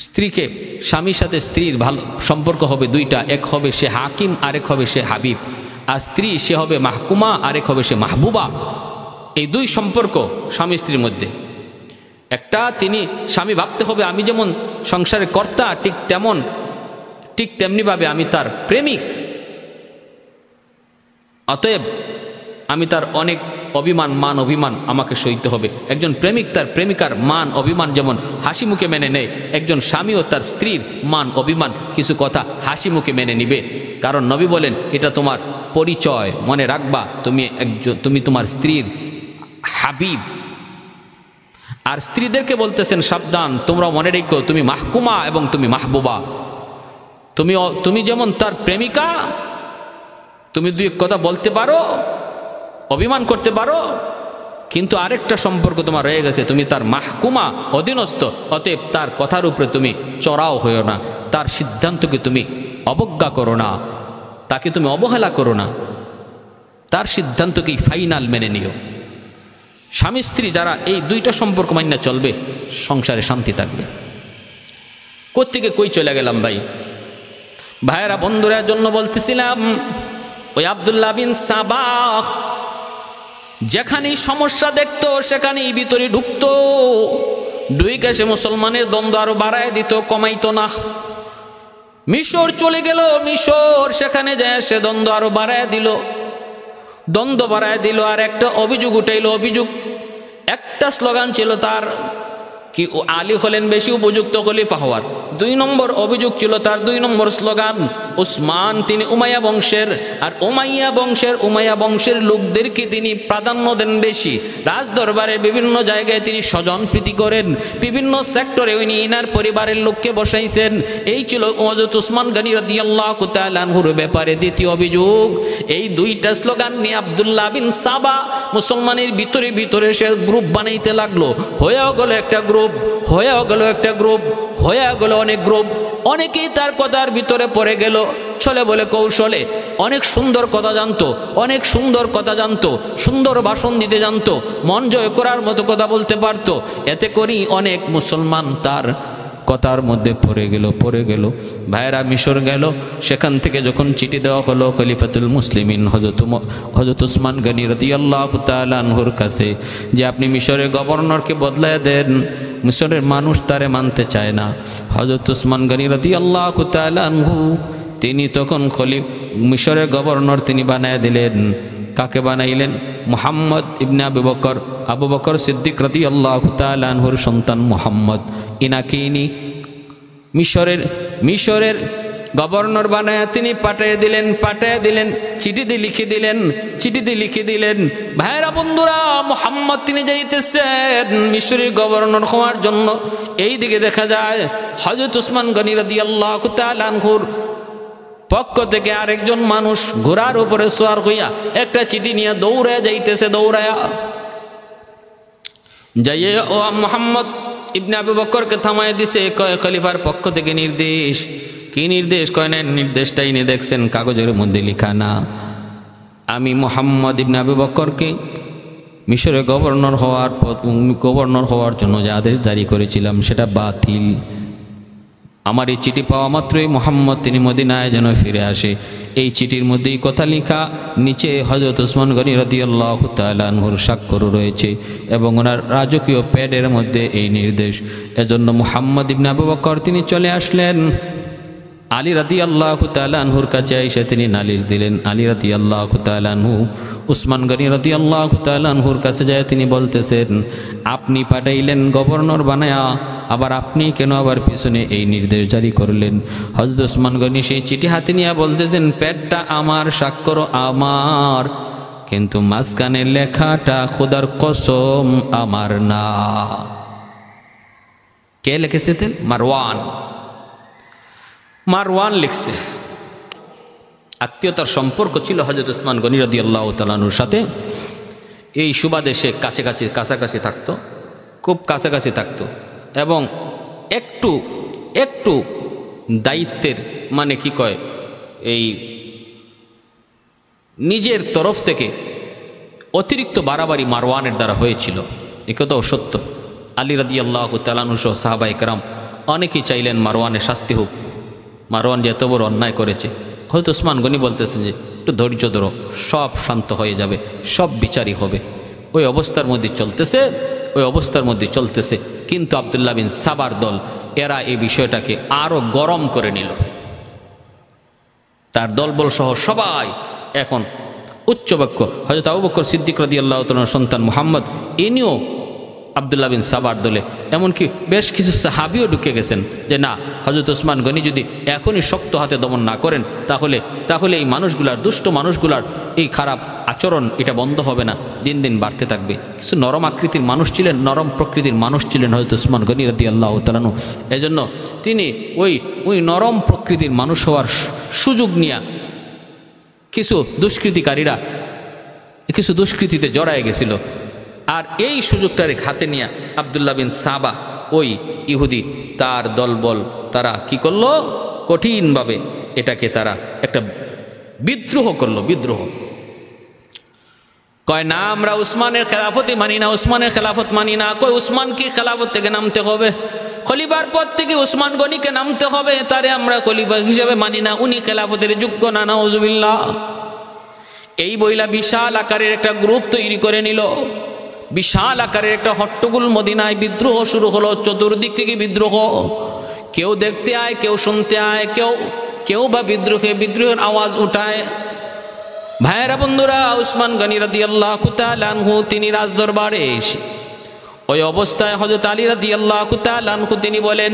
স্ত্রীকে, স্বামীর সাথে স্ত্রীর ভালো সম্পর্ক হবে দুইটা, এক হবে সে হাকিম, আরেক হবে সে হাবিব। আর স্ত্রী সে হবে মাহকুমা, আরেক হবে সে মাহবুবা। এই দুই সম্পর্ক স্বামী স্ত্রীর মধ্যে। একটা, তিনি স্বামী ভাবতে হবে আমি যেমন সংসারের কর্তা, ঠিক তেমনিভাবে আমি তার প্রেমিক। অতএব আমি তার অনেক মান অভিমান আমাকে সইতে হবে। একজন প্রেমিক তার প্রেমিকার মান অভিমান যেমন হাসি মুখে মেনে নেয়, একজন স্বামীও তার স্ত্রীর মান অভিমান কিছু কথা হাসি মুখে মেনে নিবে। কারণ নবী বলেন, এটা তোমার পরিচয়, মনে রাখবা তুমি তোমার স্ত্রীর হাবিব। আর স্ত্রীদেরকে বলতেছেন, সাবধান, তোমরা মনে রেখো, তুমি মাহকুমা এবং তুমি মাহবুবা। তুমি যেমন তার প্রেমিকা, তুমি দুই কথা বলতে পারো, অভিমান করতে পারো, কিন্তু আরেকটা সম্পর্ক তোমার রয়ে গেছে, তুমি তার মাহকুমা, অধীনস্থ। অতএব তার কথার উপরে তুমি চড়াও হইও না, তার সিদ্ধান্তকে তুমি অবজ্ঞা করো না, তাকে তুমি অবহেলা করো না, তার সিদ্ধান্তকেই ফাইনাল মেনে নিও। স্বামী স্ত্রী যারা এই দুইটা সম্পর্ক মান্য চলবে, সংসারে শান্তি থাকবে। কোত্থেকে কই চলে গেলাম ভাইয়েরা, বন্ধুরা জন্য বলতেছিলাম, ওই আব্দুল্লাহ বিন সাবা যেখানেই সমস্যা দেখতো সেখানেই ভিতরে ঢুকতো। দুই কাছে মুসলমানের দ্বন্দ্ব আরো বাড়ায় দিত, কমাইতো না। মিশর চলে গেল, মিশর সেখানে যায় সে দ্বন্দ্ব আরো বাড়ায় দিল, দ্বন্দ্ব বাড়ায় দিল। আর একটা অভিযোগ উঠাইল, অভিযোগ একটা স্লোগান ছিল তার, কি আলী হলেন বেশি উপযুক্ত খলিফা হওয়ার। 2 নম্বর অভিযোগ ছিল তার, 2 নম্বর স্লোগান, উসমান তিনি উমাইয়া বংশের, আর উমাইয়া বংশের লোকদেরকে তিনি প্রাধান্য দেন বেশি। রাজ দরবারের বিভিন্ন জায়গায় তিনি স্বজন প্রীতি করেন, বিভিন্ন সেক্টরে উনি ইনার পরিবারের লোককে বসাইছেন। এই ছিল হযরত উসমান গনি রাদিয়াল্লাহু তাআলা আনহুর ব্যাপারে দ্বিতীয় অভিযোগ। এই 2টা স্লোগান নিয়ে আব্দুল্লাহ বিন সাবা মুসলমানের ভিতরে ভিতরে সে গ্রুপ বানাইতে লাগলো। হয়েও গেল একটা গ্রুপ, হয়েও গেল একটা গ্রুপ, হয়ে গেল অনেক গ্রুপ। অনেকেই তার কথার ভিতরে পড়ে গেল, ছলে বলে কৌশলে। অনেক সুন্দর কথা জানতো, অনেক সুন্দর কথা জানতো, সুন্দর ভাষণ দিতে জানতো, মন জয় করার মতো কথা বলতে পারতো। এতে করেই অনেক মুসলমান তার কথার মধ্যে পড়ে গেল। ভাইরা মিশর গেল, সেখান থেকে যখন চিঠি দেওয়া হলো খলিফাতুল মুসলিমিন হযরত উসমান গনি রাদিয়াল্লাহু তাআলা আনহুর কাছে, যে আপনি মিশরের গভর্নরকে বদলায় দেন, মিশরের মানুষ তারে মানতে চায় না। হযরত উসমান গনি রাদিয়াল্লাহু তাআলা আনহু তিনি তখন মিশরের গভর্নর তিনি বানায় দিলেন। কাকে বানাইলেন? মুহাম্মদ ইবনে আবু বকর সিদ্দিক রাদিয়াল্লাহু তাআলা আনহুর সন্তান মুহাম্মদ। ইনাকে ইনি মিশরের গভর্নর বানায় তিনি পাঠিয়ে দিলেন, চিঠিতে লিখে দিলেন। ভাইরা বন্ধুরা, মুহাম্মদ তিনি যাইতেছেন মিশরের গভর্নর হওয়ার জন্য। এই দিকে দেখা যায় হযরত উসমান গনি রাদিয়াল্লাহু তাআলা আনহুর পক্ষ থেকে আরেকজন মানুষ ঘোড়ার উপরে সওয়ার হইয়া একটা চিঠি নিয়ে দৌড়ায় যাইতেছে। যাইয়ে ও মুহাম্মদ ইবনে আবু বকরকে থামায় দিছে, কয় খলিফার পক্ষ থেকে নির্দেশ। কি নির্দেশ? কয় না, নির্দেশটাই নিয়ে দেখছেন কাগজের মধ্যে লেখা না, আমি মুহাম্মদ ইবনে আবু বকরকে মিশরের গভর্নর হওয়ার জন্য যে আদেশ জারি করেছিলাম সেটা বাতিল। আমার এই চিঠি পাওয়া মাত্রই মুহাম্মদ তিনি মদিনায় যেন ফিরে আসে। এই চিঠির মধ্যেই কথা লেখা, নিচে হযরত উসমান গনি রাদিয়াল্লাহু তাআলা আনহুর স্বাক্ষর রয়েছে এবং ওনার রাজকীয় প্যাডের মধ্যে এই নির্দেশ। এজন্য মুহাম্মদ ইবনে আবু বকর তিনি চলে আসলেন আলী রাদিয়াল্লাহু তাআলা আনহুর কাছে, এসে তিনি নালিশ দিলেন। আলী রাদিয়াল্লাহু তাআলা আনহু উসমান গনি রাদিয়াল্লাহু তাআলা আনহুর কাছে যায় তিনি বলতেছেন, আপনি পাঠাইলেন গভর্নর বানায়া, আবার আপনি কেন আবার পিছনে এই নির্দেশ জারি করলেন? হযরত উসমান গনি সেই চিঠি হাতে নিয়ে বলতেছেন, প্যাডটা আমার, স্বাক্ষর আমার, কিন্তু মাঝখানে লেখাটা খোদার কসম আমার না। কে লিখেছেন? মারওয়ান লিখছে। আত্মীয়তার সম্পর্ক ছিল হযরত উসমান গনি রাদিয়াল্লাহু তাআলা আনহুর সাথে। এই সুবাদে সে কাছাকাছি থাকতো, খুব কাছাকাছি থাকতো এবং একটু দায়িত্বের মানে কি কয়, এই নিজের তরফ থেকে অতিরিক্ত বাড়াবাড়ি মারওয়ানের দ্বারা হয়েছিল। এ কথাও সত্য। আলী রাদিয়াল্লাহু তাআলা আনহু সহ সাহাবায়ে কেরাম অনেকেই চাইলেন মারওয়ানের শাস্তি হোক, মারওয়ান যে এত বড় অন্যায় করেছে। হয়তো উসমান গনি বলতেছেন যে একটু ধৈর্য ধরো, সব শান্ত হয়ে যাবে, সব বিচারই হবে। ওই অবস্থার মধ্যে চলতেছে কিন্তু আব্দুল্লাহ বিন সাবার দল এরা এই বিষয়টাকে আরো গরম করে নিল। তার দলবল সহ সবাই এখন উচ্চবাক্য। হযরত আবু বকর সিদ্দিক রাদিয়াল্লাহু তাআলার সন্তান মুহাম্মদ ইনিও আব্দুল্লাহ বিন সাবার দলে, এমনকি বেশ কিছু সাহাবীও ঢুকে গেছেন যে না, হযরত উসমান গনি যদি এখনই শক্ত হাতে দমন না করেন তাহলে এই মানুষগুলার, দুষ্ট মানুষগুলার এই খারাপ আচরণ এটা বন্ধ হবে না, দিন দিন বাড়তে থাকবে। কিছু নরম আকৃতির মানুষ ছিলেন, নরম প্রকৃতির মানুষ ছিলেন হযরত উসমান গনি রাদিয়াল্লাহু তাআলা। এজন্য তিনি ওই নরম প্রকৃতির মানুষ হওয়ার সুযোগ নিয়ে কিছু দুষ্কৃতিতে জড়ায় গেছিল। আর এই সুযোগটারে হাতে নিয়ে আব্দুল্লাহ বিন সাবা, ওই ইহুদি তার দলবল, তারা কি করলো? কঠিনভাবে এটাকে তারা একটা বিদ্রোহ করলো। কয় না, আমরা উসমানের খেলাফতই মানি না, উসমানের খেলাফত মানি না। কয় উসমান কি খেলাফত থেকে নামতে হবে? খলিফার পদ থেকে উসমান গনিকে নামতে হবে, তারে আমরা খলিফা হিসেবে মানি না, উনি খেলাফতের যোগ্য না। নাউজুবিল্লাহ। এই বইলা বিশাল আকারের একটা গ্রুপ তৈরি করে নিল। বিশাল আকারের একটা হট্টগোল মদিনায় বিদ্রোহ শুরু হলো। চতুর্দিক থেকে বিদ্রোহ, কেউ দেখতে আয়, কেউ শুনতে আয়, কেউ বা বিদ্রোহের আওয়াজ উঠায়। ভাইয়েরা বন্ধুরা, উসমান গনি রাদিয়াল্লাহু তাআলা আনহু তিনি রাজদরবারে এসে ওই অবস্থায় হযরত আলী রাদিয়াল্লাহু তাআলা আনহু তিনি বলেন,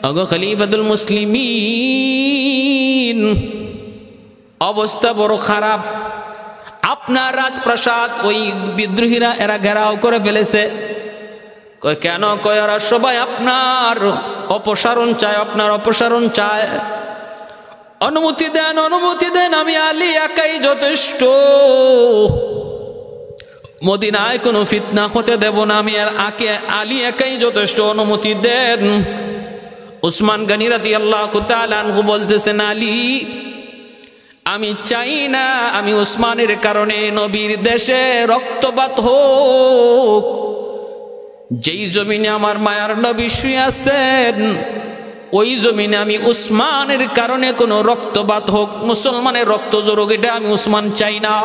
ওগো খলিফাতুল মুসলিমিন, অবস্থা বড় খারাপ, আপনার রাজপ্রাসাদ ওই বিদ্রোহীরা এরা ঘেরাও করে ফেলেছে। কয় কেন? কয় ওরা সবাই আপনার অপসারণ চায়, আপনার অপসারণ চায়। অনুমতি দেন, অনুমতি দেন, আমি আলী একাই যথেষ্ট, মদিনায় কোনো ফিতনা হতে দেব না, আমি আলী একাই যথেষ্ট, অনুমতি দেন। উসমান গনি রাদিয়াল্লাহু তাআলা আনহু বলতেছেন, আলী আমি চাই না আমি উসমানের কারণে নবীর দেশে রক্তপাত হোক। যেই জমিনে আমার মায়ার নবী শুয়ে আছেন ওই জমিনে আমি উসমানের কারণে কোনো রক্তপাত হোক, মুসলমানের রক্ত জড়ুক, এটা আমি উসমান চাই না।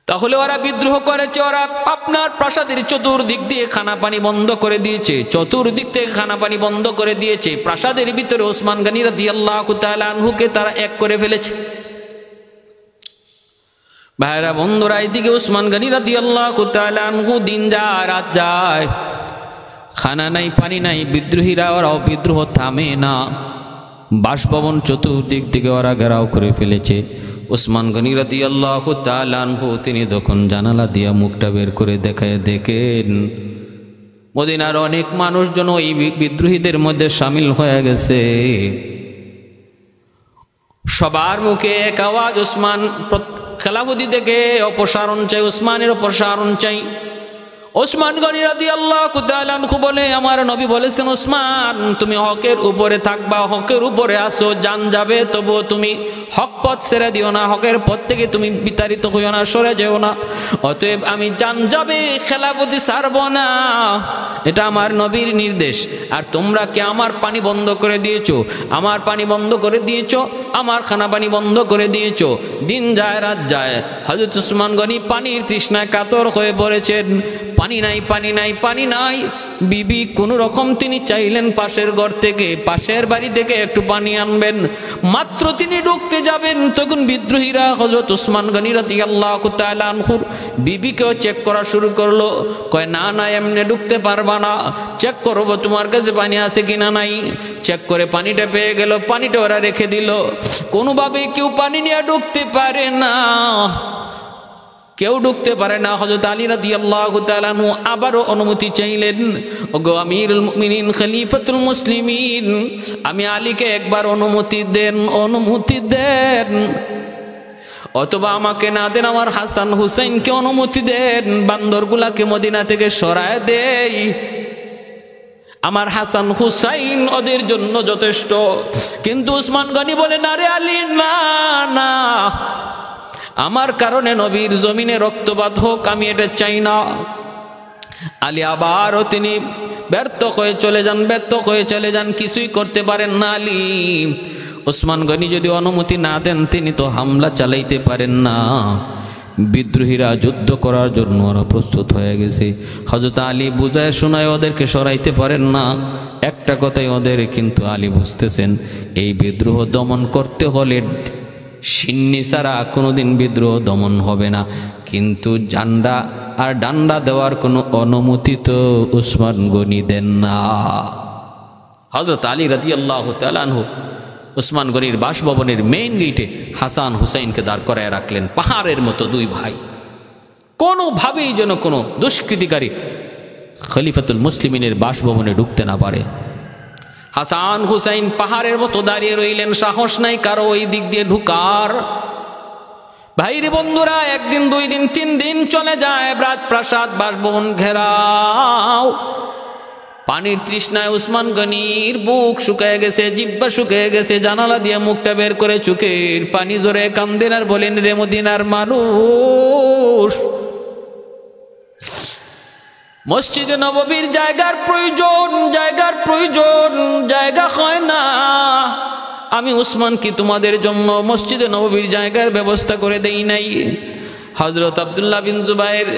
তাহলে ওরা বিদ্রোহ করেছে, ওরা আপনার প্রাসাদের চতুর্দিক দিয়ে খানা পানি বন্ধ করে দিয়েছে, চতুর্দিক থেকে খানা পানি বন্ধ করে দিয়েছে। প্রাসাদের ভিতরে ওসমান গনি রাদিয়াল্লাহু তাআলা আনহুকে তারা এক করে ফেলেছে। ভাইরা বন্ধুরা, এইদিকে ওসমান গনি রাদিয়াল্লাহু তাআলা আনহু দিন যায় রাত যায়, খানা নাই পানি নাই, বিদ্রোহীরা ওরাও বিদ্রোহ থামে না। বাসভবন চতুর্দিক থেকে ওরা ঘেরাও করে ফেলেছে। ওসমান গনি রাদিয়াল্লাহু তাআলা আনহু তিনি তখন জানালা দিয়া মুখটা বের করে দেখায় দেখেন মদিনার অনেক মানুষজন ওই বিদ্রোহীদের মধ্যে শামিল হয়ে গেছে। সবার মুখে এক আওয়াজ, ওসমান খেলাফতি থেকে অপসারণ চাই, ওসমানের অপসারণ চাই। ওসমান গনি রাদিয়াল্লাহু তাআলা আনহু বলে, আমার নবী বলেছেন ওসমান তুমি হকের উপরে থাকবা, হকের উপরে আসো, জান যাবে তবুও তুমি হক পথ ছেড়ে দিও না, হকের পথ থেকে তুমি বিতাড়িত হইও না, সরে যেও না। অতএব আমি জান যাবে খেলাফতি ছাড়ব না, এটা আমার নবীর নির্দেশ। আর তোমরা কি আমার পানি বন্ধ করে দিয়েছো, আমার পানি বন্ধ করে দিয়েছো, আমার খানা পানি বন্ধ করে দিয়েছো। দিন যায় রাত যায়, হযরত ওসমান গনি পানির তৃষ্ণায় কাতর হয়ে পড়েছেন। পানি নাই, পানি নাই, পানি নাই। বিবি কোনো রকম তিনি চাইলেন পাশের ঘর থেকে, পাশের বাড়ি থেকে একটু পানি আনবেন। মাত্র তিনি ঢুকতে যাবেন তখন বিদ্রোহীরা হযরত ওসমান গনি রাদিয়াল্লাহু তাআলা আনহুর বিবিকেও চেক করা শুরু করলো। কয় না না, এমনি ঢুকতে পারবা না, চেক করবো তোমার কাছে পানি আছে কিনা নাই। চেক করে পানিটা পেয়ে গেল, পানিটা ওরা রেখে দিল। কোনোভাবে কেউ পানি নিয়ে ঢুকতে পারে না, কেউ ঢুকতে পারে না। হযরত আলী রাদিয়াল্লাহু তাআলা আনহু আবারও অনুমতি চাইলেন, ওগো আমিরুল মুমিনিন খলিফাতুল মুসলিমিন, আমি আলীকে একবার অনুমতি দেন, অনুমতি দেন। অথবা আমাকে না দেন, আমার হাসান হুসাইনকে অনুমতি দেন, বান্দরগুলাকে মদিনা থেকে সরায় দেই। আমার হাসান হুসাইন ওদের জন্য যথেষ্ট। কিন্তু উসমান গনি বলে, না রে আলী, না না, আমার কারণে নবীর জমিনে রক্তপাত হোক, আমি এটা চাই না। আলী আবারও তিনি ব্যর্থ হয়ে চলে যান, কিছুই করতে পারেন না আলী। ওসমান গনি যদি অনুমতি না দেন তিনি তো হামলা চালাইতে পারেন না। বিদ্রোহীরা যুদ্ধ করার জন্য ওরা প্রস্তুত হয়ে গেছে। হযরত আলী বুঝায় শোনায় ওদেরকে সরাইতে পারেন না। একটা কথাই ওদের কিন্তু আলী বুঝতেছেন, এই বিদ্রোহ দমন করতে হলে সিন্নি ছাড়া কোনোদিন বিদ্রোহ দমন হবে না। কিন্তু জান্ডা আর ডান্ডা দেওয়ার কোনো অনুমতি তো উসমান গনি দেন না। হযরত আলী রাদিয়াল্লাহু তাআলা আনহু উসমান গনির বাসভবনের মেইন গেটে হাসান হুসাইনকে দাঁড় করায় রাখলেন, পাহাড়ের মতো দুই ভাই। কোনোভাবেই যেন কোনো দুষ্কৃতিকারী খলিফাতুল মুসলিমিনের বাসভবনে ঢুকতে না পারে। হাসান হুসাইন পাহাড়ের মতো দাঁড়িয়ে রইলেন, সাহস নাই কারো ওই দিক দিয়ে ঢুকার। ভাইরে বন্ধুরা, একদিন, দুই দিন, 3 দিন চলে যায়, রাজপ্রাসাদ বাসভবন ঘেরাও। পানির তৃষ্ণায় উসমান গনির বুক শুকিয়ে গেছে, জিহ্বা শুকিয়ে গেছে। জানালা দিয়ে মুখটা বের করে চোখের পানি জোরে কান্দেন আর বলেন, রে মদিনার মানুষ, মসজিদে নববীর জায়গার প্রয়োজন, জায়গা হয় না। আমি উসমান কি তোমাদের জন্য মসজিদে নববীর জায়গার ব্যবস্থা করে দেই নাই? হযরত আব্দুল্লাহ বিন জুবাইর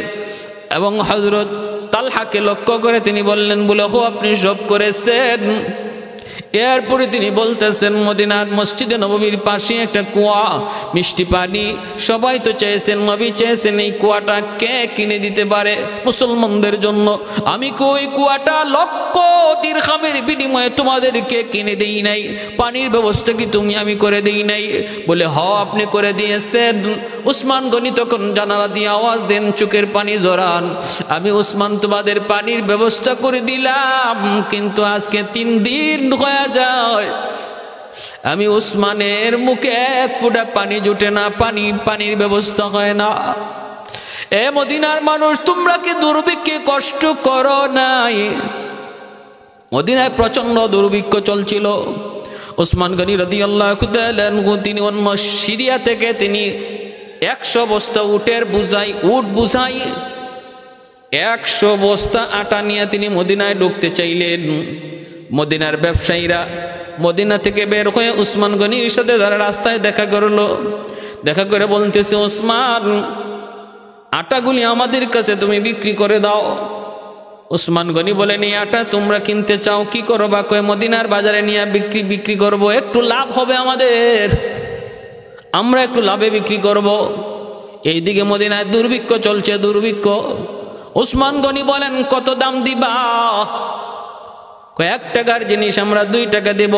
এবং হযরত তালহাকে লক্ষ্য করে তিনি বললেন, বলে হো আপনি সব করেছেন। এরপরে তিনি বলতেছেন, মদিনার মসজিদে নববীর পাশে একটা কুয়া, মিষ্টি পানি, সবাই তো চেয়েছেন, নবী চেয়েছেন এই কুয়াটা কে কিনে দিতে পারে মুসলমানদের জন্য। আমি ওই কুয়াটা লক্ষ দিরহামের বিনিময়ে তোমাদেরকে কিনে দেই নাই, পানির ব্যবস্থা কি আমি করে দেই নাই? বলে হ আপনি করে দিয়েছেন। উসমান গনি তখন জানালা দিয়ে আওয়াজ দেন, চোখের পানি জড়ান, আমি উসমান তোমাদের পানির ব্যবস্থা করে দিলাম, কিন্তু আজকে 3 দিন হয়ে যায় আমি উসমানের মুখে এক ফোঁটা পানি জুটে না, পানির ব্যবস্থা হয় না। এ মদিনার মানুষ, তোমরা কি দুর্ভিক্ষে কষ্ট করো নাই? মদিনায় প্রচন্ড দুর্ভিক্ষ চলছিল। উসমান গনি রাদিয়াল্লাহু তাআলা তিনি অন্য সিরিয়া থেকে তিনি 100 বস্তা উটের বুঝাই, উট বুঝাই 100 বস্তা আটা নিয়ে তিনি মদিনায় ঢুকতে চাইলেন। মদিনার ব্যবসায়ীরা মদিনা থেকে বের হয়ে উসমান গনির সাথে যারা রাস্তায় দেখা করলো, দেখা করে বলতেছে, উসমান আটাগুলি আমাদের কাছে তুমি বিক্রি করে দাও। উসমান গনি বলেন, এই আটা তোমরা কিনতে চাও, কি করবা? কয়ে মদিনার বাজারে নিয়ে বিক্রি করব, একটু লাভ হবে আমাদের, আমরা একটু লাভে বিক্রি করব। এইদিকে মদিনায় দুর্ভিক্ষ চলছে, দুর্ভিক্ষ। উসমান গনি বলেন, কত দাম দিবা? 1 টাকার জিনিস আমরা 2 টাকা দেব।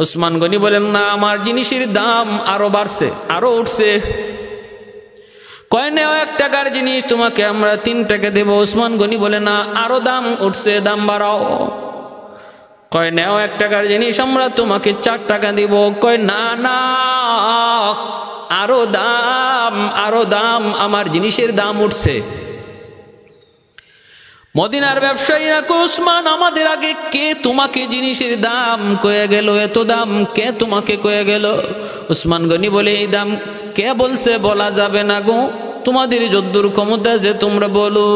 উসমান গনি বলেন, না আমার জিনিসের দাম আরো বাড়ছে, আরো উঠছে। কয় নেও 1 টাকার জিনিস তোমাকে আমরা 3 টাকা দেব। উসমান গনি বলে, না আরো দাম উঠছে, দাম বাড়াও। কয় নেও 1 টাকার জিনিস আমরা তোমাকে 4 টাকা দেব। কয় না না, আরো দাম, আরো দাম, আমার জিনিসের দাম উঠছে। মদিনার ব্যবসায়ীরা কয়, উসমান আমাদের আগে কে তোমাকে জিনিসের দাম কয়ে গেল? এত দাম কে তোমাকে কয়ে গেল? উসমান গনি বলে, এই দাম কে বলছে? বলা যাবে না গো, তোমাদের যদ্দুর ক্ষমতা যে তোমরা বলো।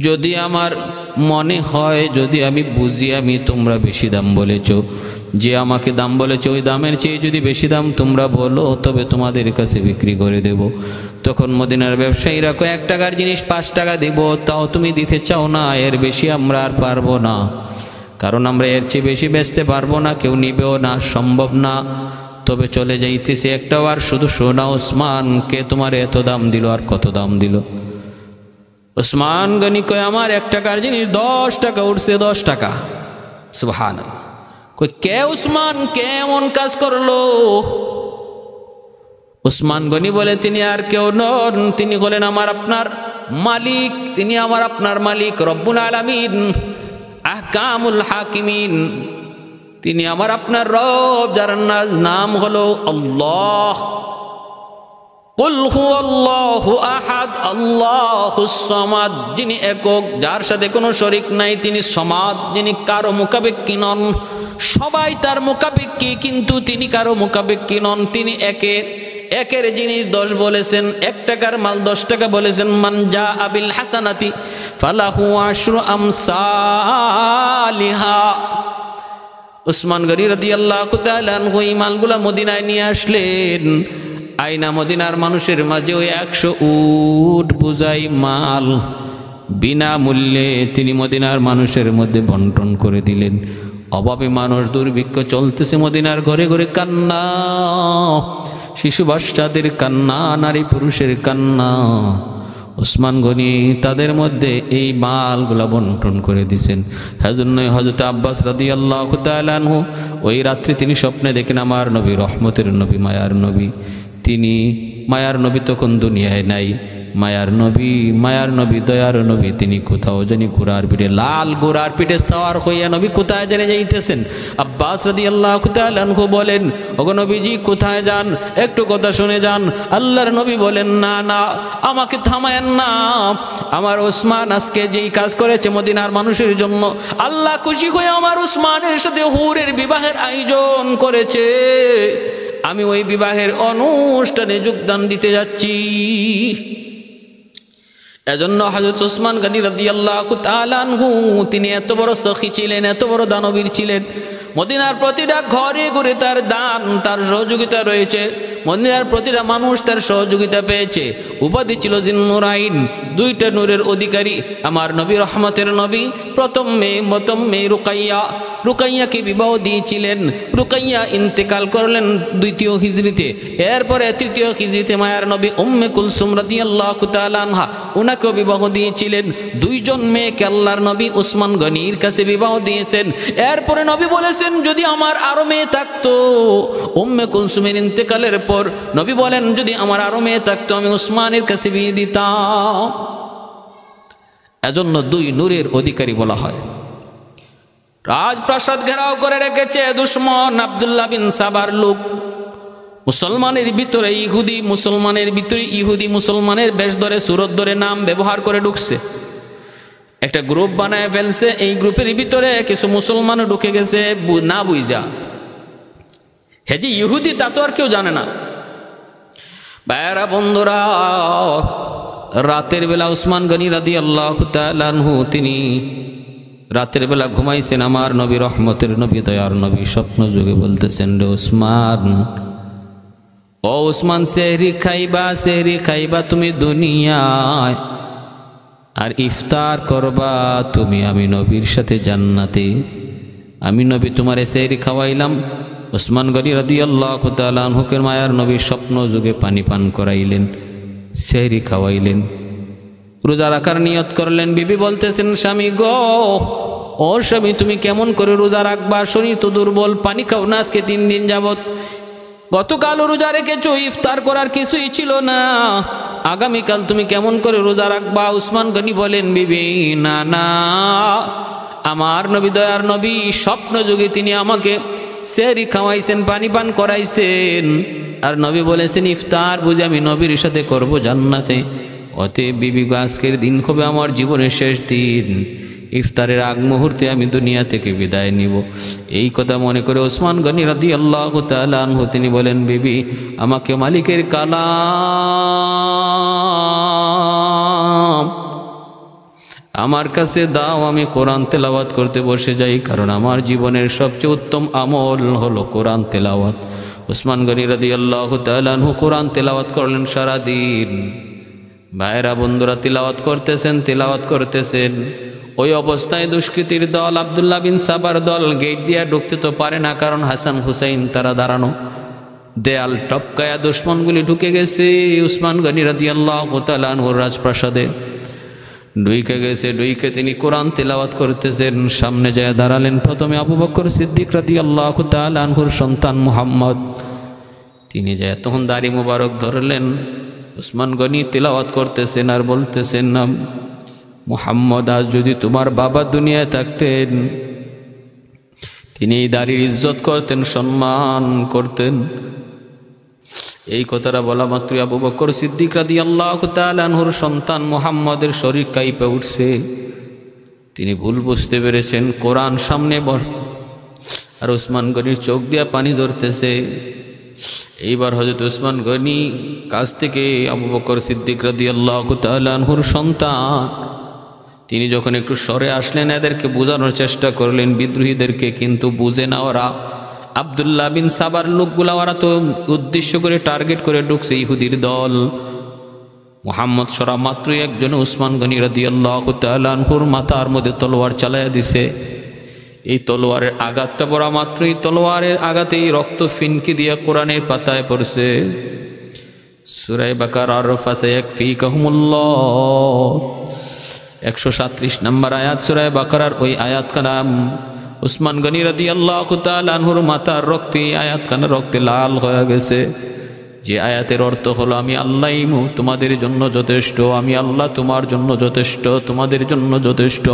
যদি আমার মনে হয়, যদি আমি বুঝি আমি তোমরা বেশি দাম বলেছ, যে আমাকে দাম বলেছ ওই দামের চেয়ে যদি বেশি দাম তোমরা বলো, তবে তোমাদের কাছে বিক্রি করে দেব। তখন মদিনার ব্যবসায়ীরা কয়, 1 টাকার জিনিস 5 টাকা দেব, তাও তুমি দিতে চাও না? এর বেশি আমরা আর পারবো না, কারণ আমরা এর চেয়ে বেশি বেচতে পারবো না, কেউ নিবেও না, সম্ভব না। তবে চলে যাইতেছে, একটাও আর শুধু শোনা, উসমান কে তোমার এত দাম দিল আর কত দাম দিল? উসমান গনি কয়, আমার 1 টাকার জিনিস 10 টাকা উঠছে, 10 টাকা। সুবহানাল্লাহ। কই কে উসমান, কে এমন কাজ করলো? উসমান গনি বলে, তিনি আর কেউ নন, তিনি হলেন আমার আপনার মালিক, তিনি আমার আপনার মালিক রব্বুল আলামিন, আহকামুল হাকিমিন, তিনি আমার আপনার রব, যার নাম হলো আল্লাহ। কুল হুয়াল্লাহু আহাদ আল্লাহুস সামাদ, যিনি একক, যার সাথে কোনো শরীক নাই, তিনি সমাদ, যিনি কারো মুখাপেক্ষী নন, সবাই তার মুখাপেক্ষী কিন্তু তিনি কারো মুখাপেক্ষী নন। তিনি একের জিনিস 10 বলেছেন, 1 টাকার মাল 10 টাকা বলেছেন। মান জা আবিল হাসানাতি ফালাহু আশরু আমসালিহা। উসমান গনি রাদিয়াল্লাহু তাআলা আনহু এই মালগুলা মদিনায় নিয়ে আসলেন। আইনা মদিনার মানুষের মাঝে ওই 100 উট বুঝাই মাল বিনামূল্যে তিনি মদিনার মানুষের মধ্যে বন্টন করে দিলেন। অভাবে মানুষ, দুর্ভিক্ষ চলতেছে, মদিনার ঘরে ঘরে কান্না, শিশু বাচ্চাদের কান্না, নারী পুরুষের কান্না। উসমান গনি তাদের মধ্যে এই মালগুলা বন্টন করে দিয়েছেন। হযরত আব্বাস রাদিয়াল্লাহু তাআলা আনহু ওই রাত্রি তিনি স্বপ্নে দেখেন আমার নবী, রহমতের নবী, মায়ার নবী, তিনি মায়ার নবী তখন দুনিয়ায় নাই। মায়ার নবী দয়ার নবী, তিনি কোথাও জানি ঘোড়ার পিঠে, লাল ঘোড়ার পিঠে সাওয়ার হইয়া নবী কোথায় জানি যাইতেছেন। আব্বাস রাদিয়াল্লাহু তাআলা আনহু বলেন, ওগো নবীজি কোথায় যান? একটু কথা শুনে যান। আল্লাহর নবী বলেন, না না, আমাকে থামায়েন না, আমার উসমান আজকে যেই কাজ করেছে মদিনার মানুষের জন্য, আল্লাহ খুশি হয়ে আমার উসমানের সাথে হুরের বিবাহের আয়োজন করেছে, আমি ওই বিবাহের অনুষ্ঠানে যোগদান দিতে যাচ্ছি। এজন্য হযরত উসমান গনি রাদিয়াল্লাহু তাআলা আনহু তিনি এত বড় সখী ছিলেন, এত বড় দানবীর ছিলেন। মদিনার প্রতিটা ঘরে ঘরে তার দান, তার সহযোগিতা রয়েছে। মদিনার প্রতিটা মানুষ তার সহযোগিতা পেয়েছে। উপাধি ছিল জিন্নুরাইন, দুইটা নূরের অধিকারী আমার নবী, রহমতের নবী। প্রথম মেয়ে রুকাইয়াকে বিবাহ দিয়েছিলেন। রুকাইয়া ইন্তেকাল করলেন 2য় হিজরিতে। এরপরে 3য় হিজরিতে মায়ার নবী উম্মে কুলসুম রাদিয়াল্লাহু তাআলা আনহা উনাকেও বিবাহ দিয়েছিলেন। 2 জন মেয়েকে আল্লাহর নবী উসমান গনির কাছে বিবাহ দিয়েছেন। এরপরে নবী বলেছেন, যদি আমার আরো মেয়ে থাকতো, উম্মে কুলসুমের ইন্তেকালের পর নবী বলেন, যদি আমার আরো মেয়ে থাকতো আমি উসমানের কাছে বিয়ে দিতাম। এজন্য 2 নূরের অধিকারী বলা হয়। রাজপ্রাসাদ ঘেরাও করে রেখেছে দুশমন আব্দুল্লাহ বিন সাবার লোক। মুসলমানের ভিতরে ইহুদি মুসলমানের বেশ ধরে, সুরত ধরে, নাম ব্যবহার করে ঢুকছে। একটা গ্রুপ বানায় ফেলছে। এই গ্রুপের ভিতরে কিছু মুসলমানও ঢুকে গেছে না বুঝা। হে যে ইহুদি তা তো আর কেউ জানে না। ভাইয়েরা বন্ধুরা, রাতের বেলা উসমান গনি রাদিয়াল্লাহু তাআলা আনহু তিনি রাতের বেলা ঘুমাইছেন। আমার নবী, রহমতের নবী, দয়ার নবী স্বপ্ন যুগে বলতেছেন, রে উসমান, ও উসমান, সেহরি খাইবা তুমি দুনিয়ায়, আর ইফতার করবা তুমি আমি নবীর সাথে জান্নাতে। আমি নবী তোমারে সেহরি খাওয়াইলাম। উসমান গনি রাদিয়াল্লাহু তাআলা আনহুকে মায়ার নবী স্বপ্ন যুগে পানি পান করাইলেন, সেহরি খাওয়াইলেন, রোজা রাখার নিয়ত করলেন। বিবি বলতেছেন, স্বামী গো, ও স্বামী, তুমি কেমন করে রোজা রাখবা? শরীর তো দুর্বল, পানি খাও না আজকে 3 দিন যাবত। গতকাল রোজা রেখেছো, ইফতার করার কিছুই ছিল না, আগামীকাল তুমি কেমন করে রোজা রাখবা? উসমান গনি বলেন, বিবি না, আমার নবী, দয়ার নবী স্বপ্ন যুগে তিনি আমাকে সেহরি খাওয়াইছেন, পানি পান করাইছেন, আর নবী বলেছেন ইফতার বুঝে আমি নবীর সাথে করব জান্নাতে। অতএব বিবি, আজকের দিন হবে আমার জীবনের শেষ দিন, ইফতারের আগ মুহূর্তে আমি দুনিয়া থেকে বিদায় নিব। এই কথা মনে করে উসমান গনি রাদিয়াল্লাহু তাআলা আনহু তিনি বলেন, বিবি, আমাকে মালিকের কালাম আমার কাছে দাও, আমি কোরআন তেলাওয়াত করতে বসে যাই, কারণ আমার জীবনের সবচেয়ে উত্তম আমল হলো কোরআন তেলাওয়াত। উসমান গনি রাদিয়াল্লাহু তাআলা আনহু কোরআন তেলাওয়াত করলেন সারাদিন। ভাইরা বন্ধুরা, তিলাওয়াত করতেছেন। ওই অবস্থায় দুষ্কৃতীর দল, আব্দুল্লাহ বিন সাবার দল গেট দিয়া ঢুকতে তো পারে না, কারণ হাসান হুসাইন তারা দাঁড়ানো। দেয়াল টপকায়া দুশ্মনগুলি ঢুকে গেছে উসমান গনি রাদিয়াল্লাহু তাআলা আনহুর রাজপ্রাসাদে। ঢুকে তিনি কোরআন তেলাওয়াত করতেছেন। সামনে যায় দাঁড়ালেন প্রথমে আবু বকর সিদ্দিক রাদিয়াল্লাহু তাআলা আনহুর সন্তান মুহাম্মদ। তিনি যায় তখন দাড়ি মুবারক ধরলেন। উসমান গনি তেলাওয়াত করতেছেন আর বলতেছেন, না মুহাম্মদ, আজ যদি তোমার বাবা দুনিয়ায় থাকতেন, তিনি এই দাড়ির ইজ্জত করতেন, সম্মান করতেন। এই কথাটা বলা মাত্রই আবু বকর সিদ্দিক রাদিয়াল্লাহু তাআলা আনহুর সন্তান মুহাম্মদের শরীর কাঁপে উঠছে। তিনি ভুল বুঝতে পেরেছেন, কোরআন সামনে আর উসমান গনির চোখ দিয়া পানি ঝরতেছে। এইবার হযরত উসমান গনি কাছ থেকে আবু বকর সিদ্দিক রাদিয়াল্লাহু তাআলা আনহুর সন্তান তিনি যখন একটু সরে আসলেন, এদেরকে বোঝানোর চেষ্টা করলেন, বিদ্রোহীদেরকে, কিন্তু বুঝে না ওরা। আব্দুল্লাহ বিন সাবার লোকগুলা ওরা তো উদ্দেশ্য করে টার্গেট করে ঢুকছে ইহুদির দল। মুহাম্মদ সরা মাত্রই একজন উসমান গনি রাদিয়াল্লাহু তাআলা আনহুর মাথার মধ্যে তলোয়ার চালাইয়া দিছে। এই তলোয়ারের আঘাতটা পড়া মাত্রই তলোয়ারের আঘাতেই রক্ত ফিনকি দিয়া কোরআনের পাতায় পড়ছে। সূরা বাকারার ফাসায়াকফিকাহুমুল্লাহ 137 নম্বর আয়াত সূরা বাকারার ওই আয়াত কানাম উসমান গনি রাদিয়াল্লাহু তাআলা আনহুর মাথার রক্তে আয়াত কানা রক্তে লাল হয়ে গেছে। যে আয়াতের অর্থ হলো, আমি আল্লাহই তোমাদের জন্য যথেষ্ট, আমি আল্লাহ তোমার জন্য যথেষ্ট, তোমাদের জন্য যথেষ্ট।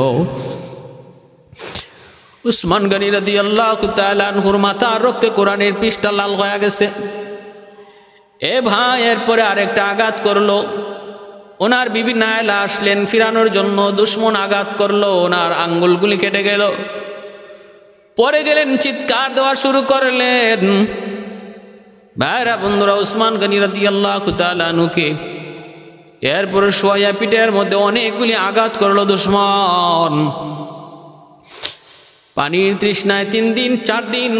উসমান গনি রাদিয়াল্লাহু তাআলা আনহুর মাথার রক্তে কোরআনের পৃষ্ঠা লাল হয়ে গেছে। এ ভাই, এরপরে আরেকটা আঘাত করলো। ওনার বিবি নায়লা আসলেন ফিরানোর জন্য। দুশমন আঘাত করলো, ওনার আঙ্গুলগুলি কেটে গেল। পরে গেলেন, চিৎকার দেওয়া শুরু করলেন। ভাইরা বন্ধুরা, উসমান গনি রাদিয়াল্লাহু তাআলা আনহুকে এরপরে শোয়া পিঠের মধ্যে অনেকগুলি আঘাত করলো দুশমন। পানির তৃষ্ণায় 3 দিন 4 দিন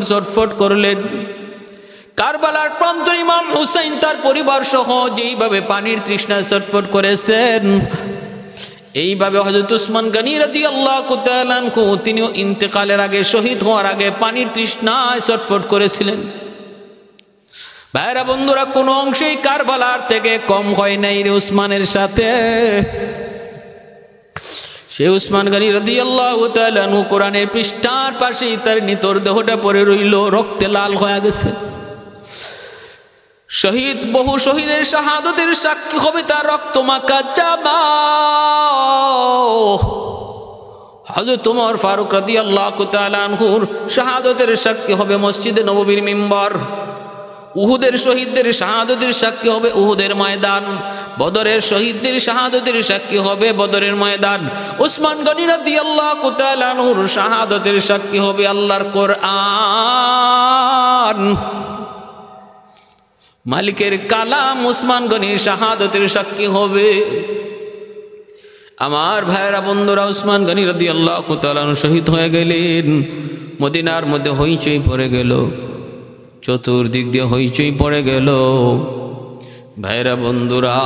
ছটফট করলেন, কারবালার প্রান্তর ইমাম হুসাইন তার পরিবার সহ যেইভাবে পানির তৃষ্ণায় ছটফট করেছেন, এইভাবে হযরত উসমান গনি রাদিয়াল্লাহু তাআলা আনহু তিনিও ইন্তেকালের আগে, শহীদ হওয়ার আগে পানির তৃষ্ণায় ছটফট করেছিলেন। ভাইরা বন্ধুরা, কোনো অংশেই কারবালার থেকে কম হয় নাই রে উসমানের সাথে। সে উসমান গনি রাদিয়াল্লাহু তাআলা আনহু কোরআনের পৃষ্ঠার পাশেই তার নিতর দেহটা পড়ে রইল, রক্তে লাল হয়ে গেছে। শহীদ, বহু শহীদের শাহাদতের সাক্ষী হবে তার রক্তমাখা জামা। হযরত ওমর ফারুক রাদিয়াল্লাহু তাআলা আনহুর শাহাদতের সাক্ষী হবে মসজিদে নববীর মিম্বর। উহুদের শহীদদের শাহাদতের সাক্ষী হবে উহুদের ময়দান। বদরের শহীদদের শাহাদতের সাক্ষী হবে বদরের ময়দান। উসমান গনি রাদিয়াল্লাহু তাআলা আনহুর শাহাদতের সাক্ষী হবে আল্লাহর কোরআন। মালিকের কালাম উসমান গনির শাহাদতের সাক্ষী হবে। আমার ভাইরা বন্ধুরা, উসমান গনি রাদিয়াল্লাহু তাআলা আনহু শহীদ হয়ে গেলেন। মদিনার মধ্যে হইচই পড়ে গেল, চতুর্দিক দিয়ে হইচই পড়ে গেল। ভাইরা বন্ধুরা,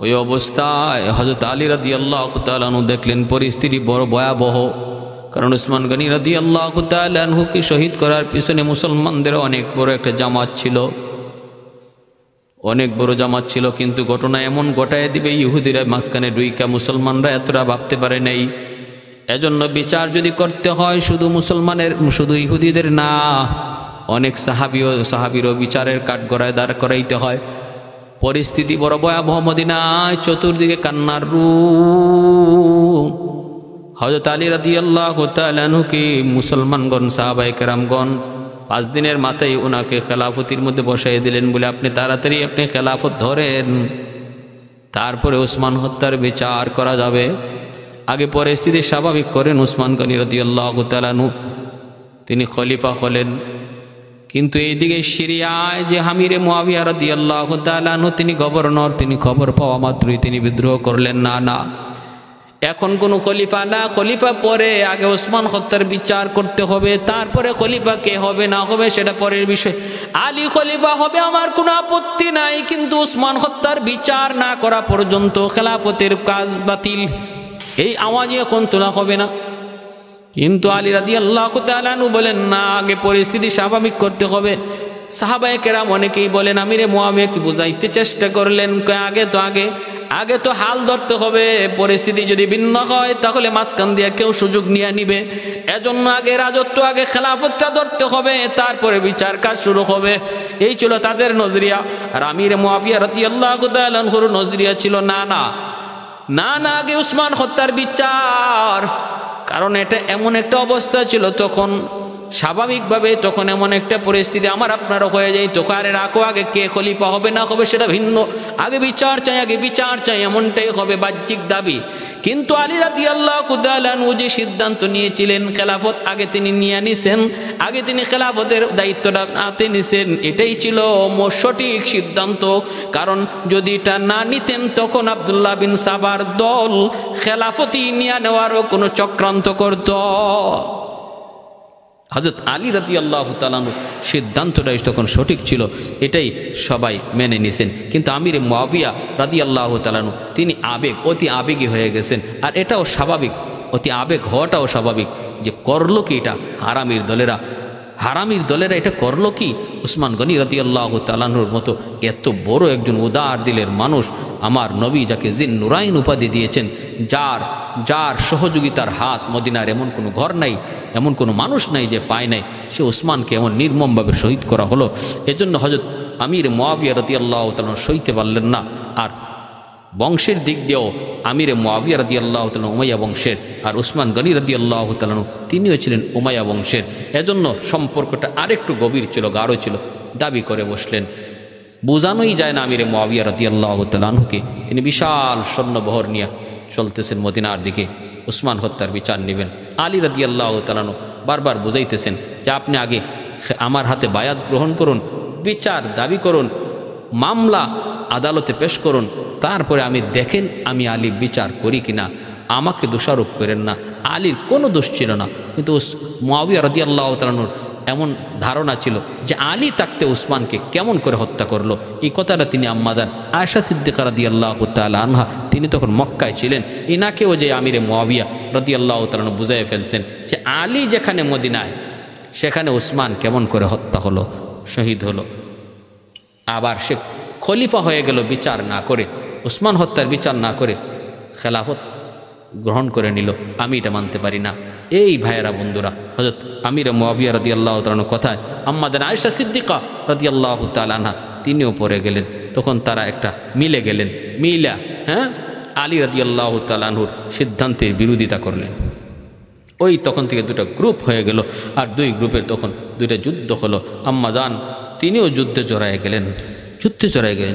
ওই অবস্থায় হযরত আলী রাদিয়াল্লাহু তাআলা আনহু দেখলেন পরিস্থিতি বড় ভয়াবহ। কারণ উসমান গনি রাদিয়াল্লাহু তাআলা আনহুকে শহীদ করার পিছনে মুসলমানদের অনেক বড় একটা জামাত ছিল, অনেক বড় জামাত ছিল। কিন্তু ঘটনা এমন ঘটায় দিবে ইহুদিরা মাঝখানে ডুইকা, মুসলমানরা এতটা ভাবতে পারে নাই। এজন্য বিচার যদি করতে হয় শুধু মুসলমানের, শুধু ইহুদিদের না, অনেক সাহাবীরও বিচারের কাঠগড়ায় দাঁড় করাইতে হয়। পরিস্থিতি বড় ভয়াবহ। মদিনায় চতুর্দিকে কান্নার রূপ। হযরত আলী রাদিয়াল্লাহু তাআলা আনহুকে মুসলমানগণ, সাহাবায়ে কেরামগণ 5 দিনের মাথায় ওনাকে খেলাফতির মধ্যে বসাই দিলেন, বলে আপনি তাড়াতাড়ি আপনি খেলাফত ধরেন, তারপরে উসমান হত্যার বিচার করা যাবে। আগে পরিস্থিতি স্বাভাবিক করেন উসমান গনি রাদিয়াল্লাহু তাআলা আনহু, তিনি খলিফা হলেন। কিন্তু এইদিকে সিরিয়ায় যে আমিরে মুআবিয়া রাদিয়াল্লাহু তাআলা আনহু, তিনি গভর্নর, তিনি খবর পাওয়া মাত্রই তিনি বিদ্রোহ করলেন। না, এখন কোনো খলিফা না, খলিফা পরে, আগে ওসমান হত্যার বিচার করতে হবে, তারপরে খলিফা কে হবে না হবে সেটা পরের বিষয়। আলী খলিফা হবে আমার কোনো আপত্তি নাই, কিন্তু ওসমান হত্যার বিচার না করা পর্যন্ত খেলাফতের কাজ বাতিল, এই আওয়াজই এখন তোলা হবে না। কিন্তু আলী রাদিয়াল্লাহু তাআলা আনহু বলেন না, আগে পরিস্থিতি স্বাভাবিক করতে হবে। সাহাবায়ে কেরাম অনেকেই বলেন আমিরে মুআবিয়াকে বুঝাইতে চেষ্টা করলেন, আগে তো হাল ধরতে হবে, পরিস্থিতি যদি ভিন্ন হয় তাহলে মাঝখান দিয়ে কেউ সুযোগ নিয়ে নিবে, এজন্য আগে রাজত্ব, আগে খেলাফতটা ধরতে হবে, তারপরে বিচার কাজ শুরু হবে। এই ছিল তাদের নজরিয়া। আর আমিরে মুআবিয়া রাদিয়াল্লাহু তাআলা আনহুর নজরিয়া ছিল না, আগে উসমান হত্যার বিচার। কারণ এটা এমন একটা অবস্থা ছিল তখন, স্বাভাবিকভাবে তখন এমন একটা পরিস্থিতি আমার আপনারও হয়ে যায়, তোকে আরে রাখো, আগে কে খলিফা হবে না হবে সেটা ভিন্ন, আগে বিচার চাই, এমনটাই হবে বাহ্যিক দাবি। কিন্তু আলী রাদিয়াল্লাহু তাআলা আনহু যে সিদ্ধান্ত নিয়েছিলেন, খেলাফত আগে তিনি নিয়ে নিছেন, আগে তিনি খেলাফতের দায়িত্বটা হাতে নিছেন, এটাই ছিল সঠিক সিদ্ধান্ত। কারণ যদি এটা না নিতেন তখন আব্দুল্লাহ বিন সাবার দল খেলাফতি নিয়ে নেওয়ারও কোনো চক্রান্ত করত। হযরত আলী রাদিয়াল্লাহু তাআলা আনহু সিদ্ধান্তটা তখন সঠিক ছিল, এটাই সবাই মেনে নিছেন। কিন্তু আমিরে মুআবিয়া রাদিয়াল্লাহু তাআলা আনহু তিনি অতি আবেগী হয়ে গেছেন। আর এটাও স্বাভাবিক, অতি আবেগ হওয়াটাও স্বাভাবিক। যে করলো কি এটা হারামির দলেরা এটা করলো কি? উসমান গনি রাদিয়াল্লাহু তাআলা আনহুর মতো এত বড় একজন উদার দিলের মানুষ, আমার নবী যাকে জিন নুরাইন উপাধি দিয়েছেন, যার সহযোগিতার হাত মদিনার এমন কোনো ঘর নাই, এমন কোনো মানুষ নাই যে পায় নাই, সে উসমানকে এমন নির্মমভাবে শহীদ করা হলো। এজন্য হযরত আমির মুআবিয়া রাদিয়াল্লাহু তাআলা সইতে পারলেন না। আর বংশের দিক দিয়েও আমিরে মুআবিয়া রাদিয়াল্লাহু তাআলা উমাইয়া বংশের, আর উসমান গনি রাদিয়াল্লাহু তাআলা তিনিও ছিলেন উমাইয়া বংশের। এজন্য সম্পর্কটা আরেকটু গভীর ছিল, গাঢ় ছিল। দাবি করে বসলেন, বোঝানোই যায় না আমিরে মুআবিয়া রাদিয়াল্লাহু তাআলা আনহুকে। তিনি বিশাল সৈন্যবহর নিয়ে চলতেছেন মদিনার দিকে, উসমান হত্যার বিচার নেবেন। আলী রাদিয়াল্লাহু তাআলা আনহু বারবার বুঝাইতেছেন যে আপনি আগে আমার হাতে বায়াত গ্রহণ করুন, বিচার দাবি করুন, মামলা আদালতে পেশ করুন, তারপরে আমি দেখেন আমি আলী বিচার করি কিনা, আমাকে দোষারোপ করেন না। আলীর কোনো দোষ ছিল না, কিন্তু মুআবিয়া রাদিয়াল্লাহু তাআলা আনহুর এমন ধারণা ছিল যে আলী থাকতে উসমানকে কেমন করে হত্যা করলো। এই কথাটা তিনি আম্মাদান আয়েশা সিদ্দিকা রাদিয়াল্লাহু তাআলা আনহা, তিনি তখন মক্কায় ছিলেন, ইনাকেও যে আমিরে মুআবিয়া রাদিয়াল্লাহু তাআলা আনহু বুঝাই ফেলছেন যে আলী যেখানে মদিনায় সেখানে উসমান কেমন করে হত্যা হলো, শহীদ হলো। আবার সে খলিফা হয়ে গেল বিচার না করে, উসমান হত্যার বিচার না করে খেলাফত গ্রহণ করে নিল। আমি এটা মানতে পারি না। এই ভাইয়েরা বন্ধুরা, হযরত আমিরে মুআবিয়া রাদিয়াল্লাহু তাআলা আনহু কথায় আম্মাদান আয়েশা সিদ্দিকা রাদিয়াল্লাহু তাআলা আনহা তিনিও পড়ে গেলেন। তখন তারা একটা মিলে গেলেন, মিলা আলী রাদিয়াল্লাহু তাআলা আনহুর সিদ্ধান্তের বিরোধিতা করলেন। ওই তখন থেকে দুটো গ্রুপ হয়ে গেল, আর দুই গ্রুপের তখন দুইটা যুদ্ধ হলো। আম্মাজান তিনিও যুদ্ধে জড়ায় গেলেন,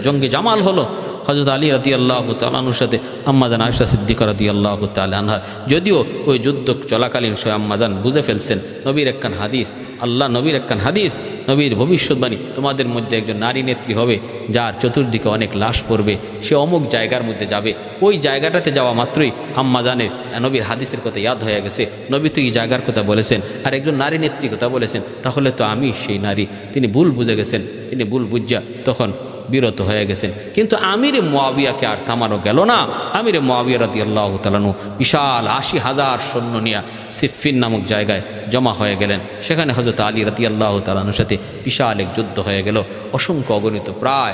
জঙ্গি জামাল হলো হযরত আলী রাদিয়াল্লাহু তাআলা আনহুর সাথে আম্মাজান আয়েশা সিদ্দিকা রাদিয়াল্লাহু তাআলা আনহা। যদিও ওই যুদ্ধ চলাকালীন সে আম্মাজান বুঝে ফেলছেন নবীর একখান হাদিস, আল্লাহ নবীর একখান হাদিস, নবীর ভবিষ্যৎবাণী, তোমাদের মধ্যে একজন নারী নেত্রী হবে যার চতুর্দিকে অনেক লাশ পড়বে, সে অমুক জায়গার মধ্যে যাবে। ওই জায়গাটাতে যাওয়া মাত্রই আম্মাজানের নবীর হাদিসের কথা ইয়াদ হয়ে গেছে, নবী তো এই জায়গার কথা বলেছেন আর একজন নারী নেত্রীর কথা বলেছেন, তাহলে তো আমি সেই নারী। তিনি ভুল বুঝে গেছেন, তিনি ভুল বুঝা তখন বিরত হয়ে গেছেন। কিন্তু আমিরে মুআবিয়াকে আর থামানো গেল না। আমিরে মুআবিয়া রাদিয়াল্লাহু তাআলা আনহু বিশাল ৮০,০০০ সৈন্য নিয়ে সিফফিন নামক জায়গায় জমা হয়ে গেলেন। সেখানে হযরত আলী রাদিয়াল্লাহু তাআলা আনহুর সাথে বিশাল এক যুদ্ধ হয়ে গেল। অসংখ্য অগণিত প্রায়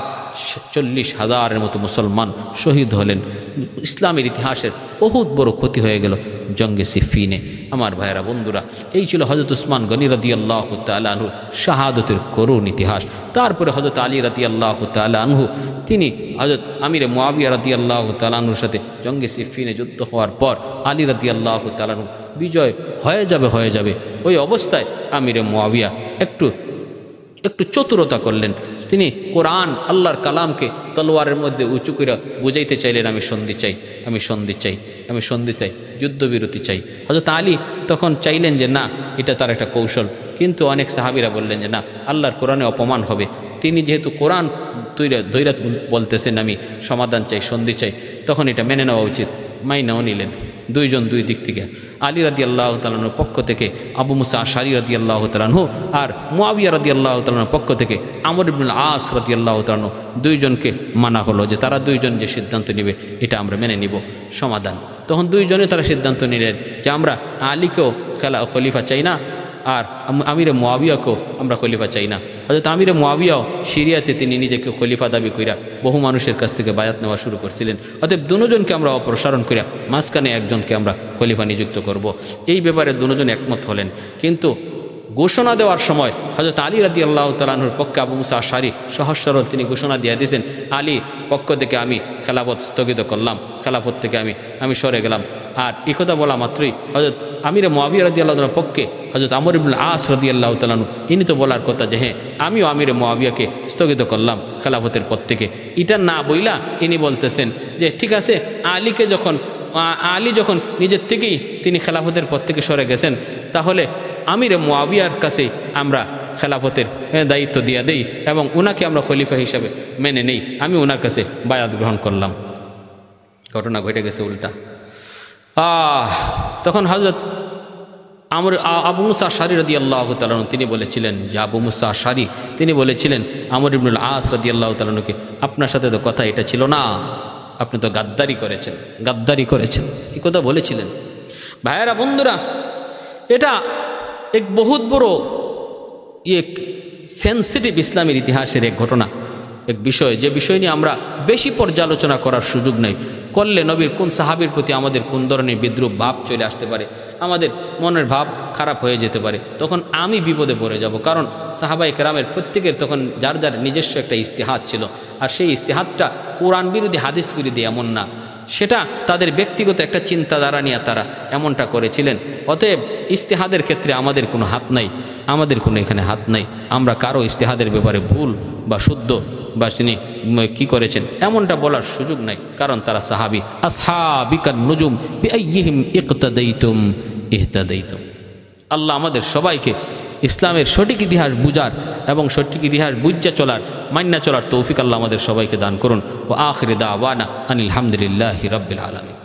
৪০,০০০-এর মতো মুসলমান শহীদ হলেন। ইসলামের ইতিহাসের বহুত বড় ক্ষতি হয়ে গেল জঙ্গে সিফফিনে। আমার ভাইয়েরা বন্ধুরা, এই ছিল হযরত উসমান গনি রাদিয়াল্লাহু তাআলা আনহুর শাহাদতের করুণ ইতিহাস। তারপরে হযরত আলী রাদিয়াল্লাহু তাআলা আনহু তিনি হযরত আমিরে মুআবিয়া রাদিয়াল্লাহু তাআলা আনহুর সাথে জঙ্গে সিফফিনে যুদ্ধ হওয়ার পর আলী রাদিয়াল্লাহু তাআলা আনহু বিজয় হয়ে যাবে ওই অবস্থায় আমিরে মুআবিয়া একটু চতুরতা করলেন। তিনি কোরআন আল্লাহর কালামকে তলোয়ারের মধ্যে উঁচু করে বুঝাইতে চাইলেন, আমি সন্ধি চাই, যুদ্ধবিরতি চাই। হযরত আলী তখন চাইলেন যে না, এটা তার একটা কৌশল, কিন্তু অনেক সাহাবীরা বললেন যে না, আল্লাহর কোরআনে অপমান হবে। তিনি যেহেতু কোরআন ধৈর্য বলতেছেন আমি সমাধান চাই, সন্ধি চাই, তখন এটা মেনে নেওয়া উচিত। মাইনাও নিলেন দুইজন, দুই দিক থেকে। আলী রাদিয়াল্লাহু তাআলা আনহুর পক্ষ থেকে আবু মুসা আশআরী রাদিয়াল্লাহু তাআলা আনহু, আর মুআবিয়া রাদিয়াল্লাহু তাআলা আনহুর পক্ষ থেকে আমর ইবনুল আস রাদিয়াল্লাহু তাআলা আনহু, দুইজনকে মানা হলো যে তারা দুইজন যে সিদ্ধান্ত নেবে এটা আমরা মেনে নিব, সমাধান। তখন দুইজনে তারা সিদ্ধান্ত নিলেন যে আমরা আলীকেও খলিফা চাই না, আর আমিরে মুআবিয়াকেও আমরা খলিফা চাই না। হযরত আমিরে মুআবিয়াও সিরিয়াতে তিনি নিজেকে খলিফা দাবি কইরা বহু মানুষের কাছ থেকে বায়াত নেওয়া শুরু করছিলেন। অতএব দুজনকে আমরা অপসারণ করিয়া মাঝখানে একজনকে আমরা খলিফা নিযুক্ত করব। এই ব্যাপারে দুজন একমত হলেন। কিন্তু ঘোষণা দেওয়ার সময় হযরত আলী রাদিয়াল্লাহু তাআলা আনহুর পক্ষে আবু মুসা আশআরী সহজ সরল তিনি ঘোষণা দিয়ে দিয়েছেন, আলী পক্ষ থেকে আমি খেলাফত স্থগিত করলাম, খেলাফত থেকে আমি সরে গেলাম। আর এই কথা বলা মাত্রই হযরত আমিরে মুআবিয়া রাদিয়াল্লাহু তাআলার পক্ষে হযরত আমর ইবনুল আস রাদিয়াল্লাহু তাআলা আনহু, ইনি তো বলার কথা যে হ্যাঁ আমিও আমিরে মুআবিয়াকে স্থগিত করলাম খেলাফতের পদ থেকে। এটা না বইলা ইনি বলতেছেন যে ঠিক আছে, আলী যখন নিজের থেকেই তিনি খেলাফতের পদ থেকে সরে গেছেন, তাহলে আমিরে মুআবিয়ার কাছে আমরা খেলাফতের দায়িত্ব দিয়ে দেই এবং ওনাকে আমরা খলিফা হিসাবে মেনে নেই। আমি ওনার কাছে বায়াত গ্রহণ করলাম। ঘটনা ঘটে গেছে উল্টা। তখন হযরত আবু মুসা আশআরী রাদিয়াল্লাহু তাআলা তিনি বলেছিলেন যে আবু মুসা আশআরী তিনি বলেছিলেন আমর ইবনুল আস রাদিয়াল্লাহু তাআলাকে, আপনার সাথে তো কথা এটা ছিল না, আপনি তো গাদ্দারি করেছেন, এই কথা বলেছিলেন। ভাইয়েরা বন্ধুরা, এটা এক বহুত বড় এক সেন্সিটিভ ইসলামের ইতিহাসের এক ঘটনা, এক বিষয়, যে বিষয় নিয়ে আমরা বেশি পর্যালোচনা করার সুযোগ নেই। করলে নবীর কোন সাহাবীর প্রতি আমাদের কোন ধরনের বিদ্রুপ ভাব চলে আসতে পারে, আমাদের মনের ভাব খারাপ হয়ে যেতে পারে, তখন আমি বিপদে পড়ে যাব। কারণ সাহাবায়ে কেরামের প্রত্যেকের তখন যার যার নিজস্ব একটা ইস্তিহাদ ছিল, আর সেই ইস্তিহাদটা কোরআন বিরোধী হাদিস বিরোধী এমন না, সেটা তাদের ব্যক্তিগত একটা চিন্তাধারা নিয়ে তারা এমনটা করেছিলেন। অতএব ইস্তিহাদের ক্ষেত্রে আমাদের কোনো হাত নাই, আমাদের কোনো এখানে হাত নাই। আমরা কারো ইস্তিহাদের ব্যাপারে ভুল বা শুদ্ধ বা তিনি কী করেছেন এমনটা বলার সুযোগ নাই, কারণ তারা সাহাবী। আসহাবিকান নুজুম বিআইয়িহিম ইকতাদাইতুম ইহতাদাইতুম। আল্লাহ আমাদের সবাইকে ইসলামের সঠিক ইতিহাস বুঝার এবং সঠিক ইতিহাস বুঝা চলার, মান্না চলার তৌফিক আল্লাহ আমাদের সবাইকে দান করুন। ওয়া আখিরু দাওয়ানা আনিল হামদুলিল্লাহি রাব্বিল আলামিন।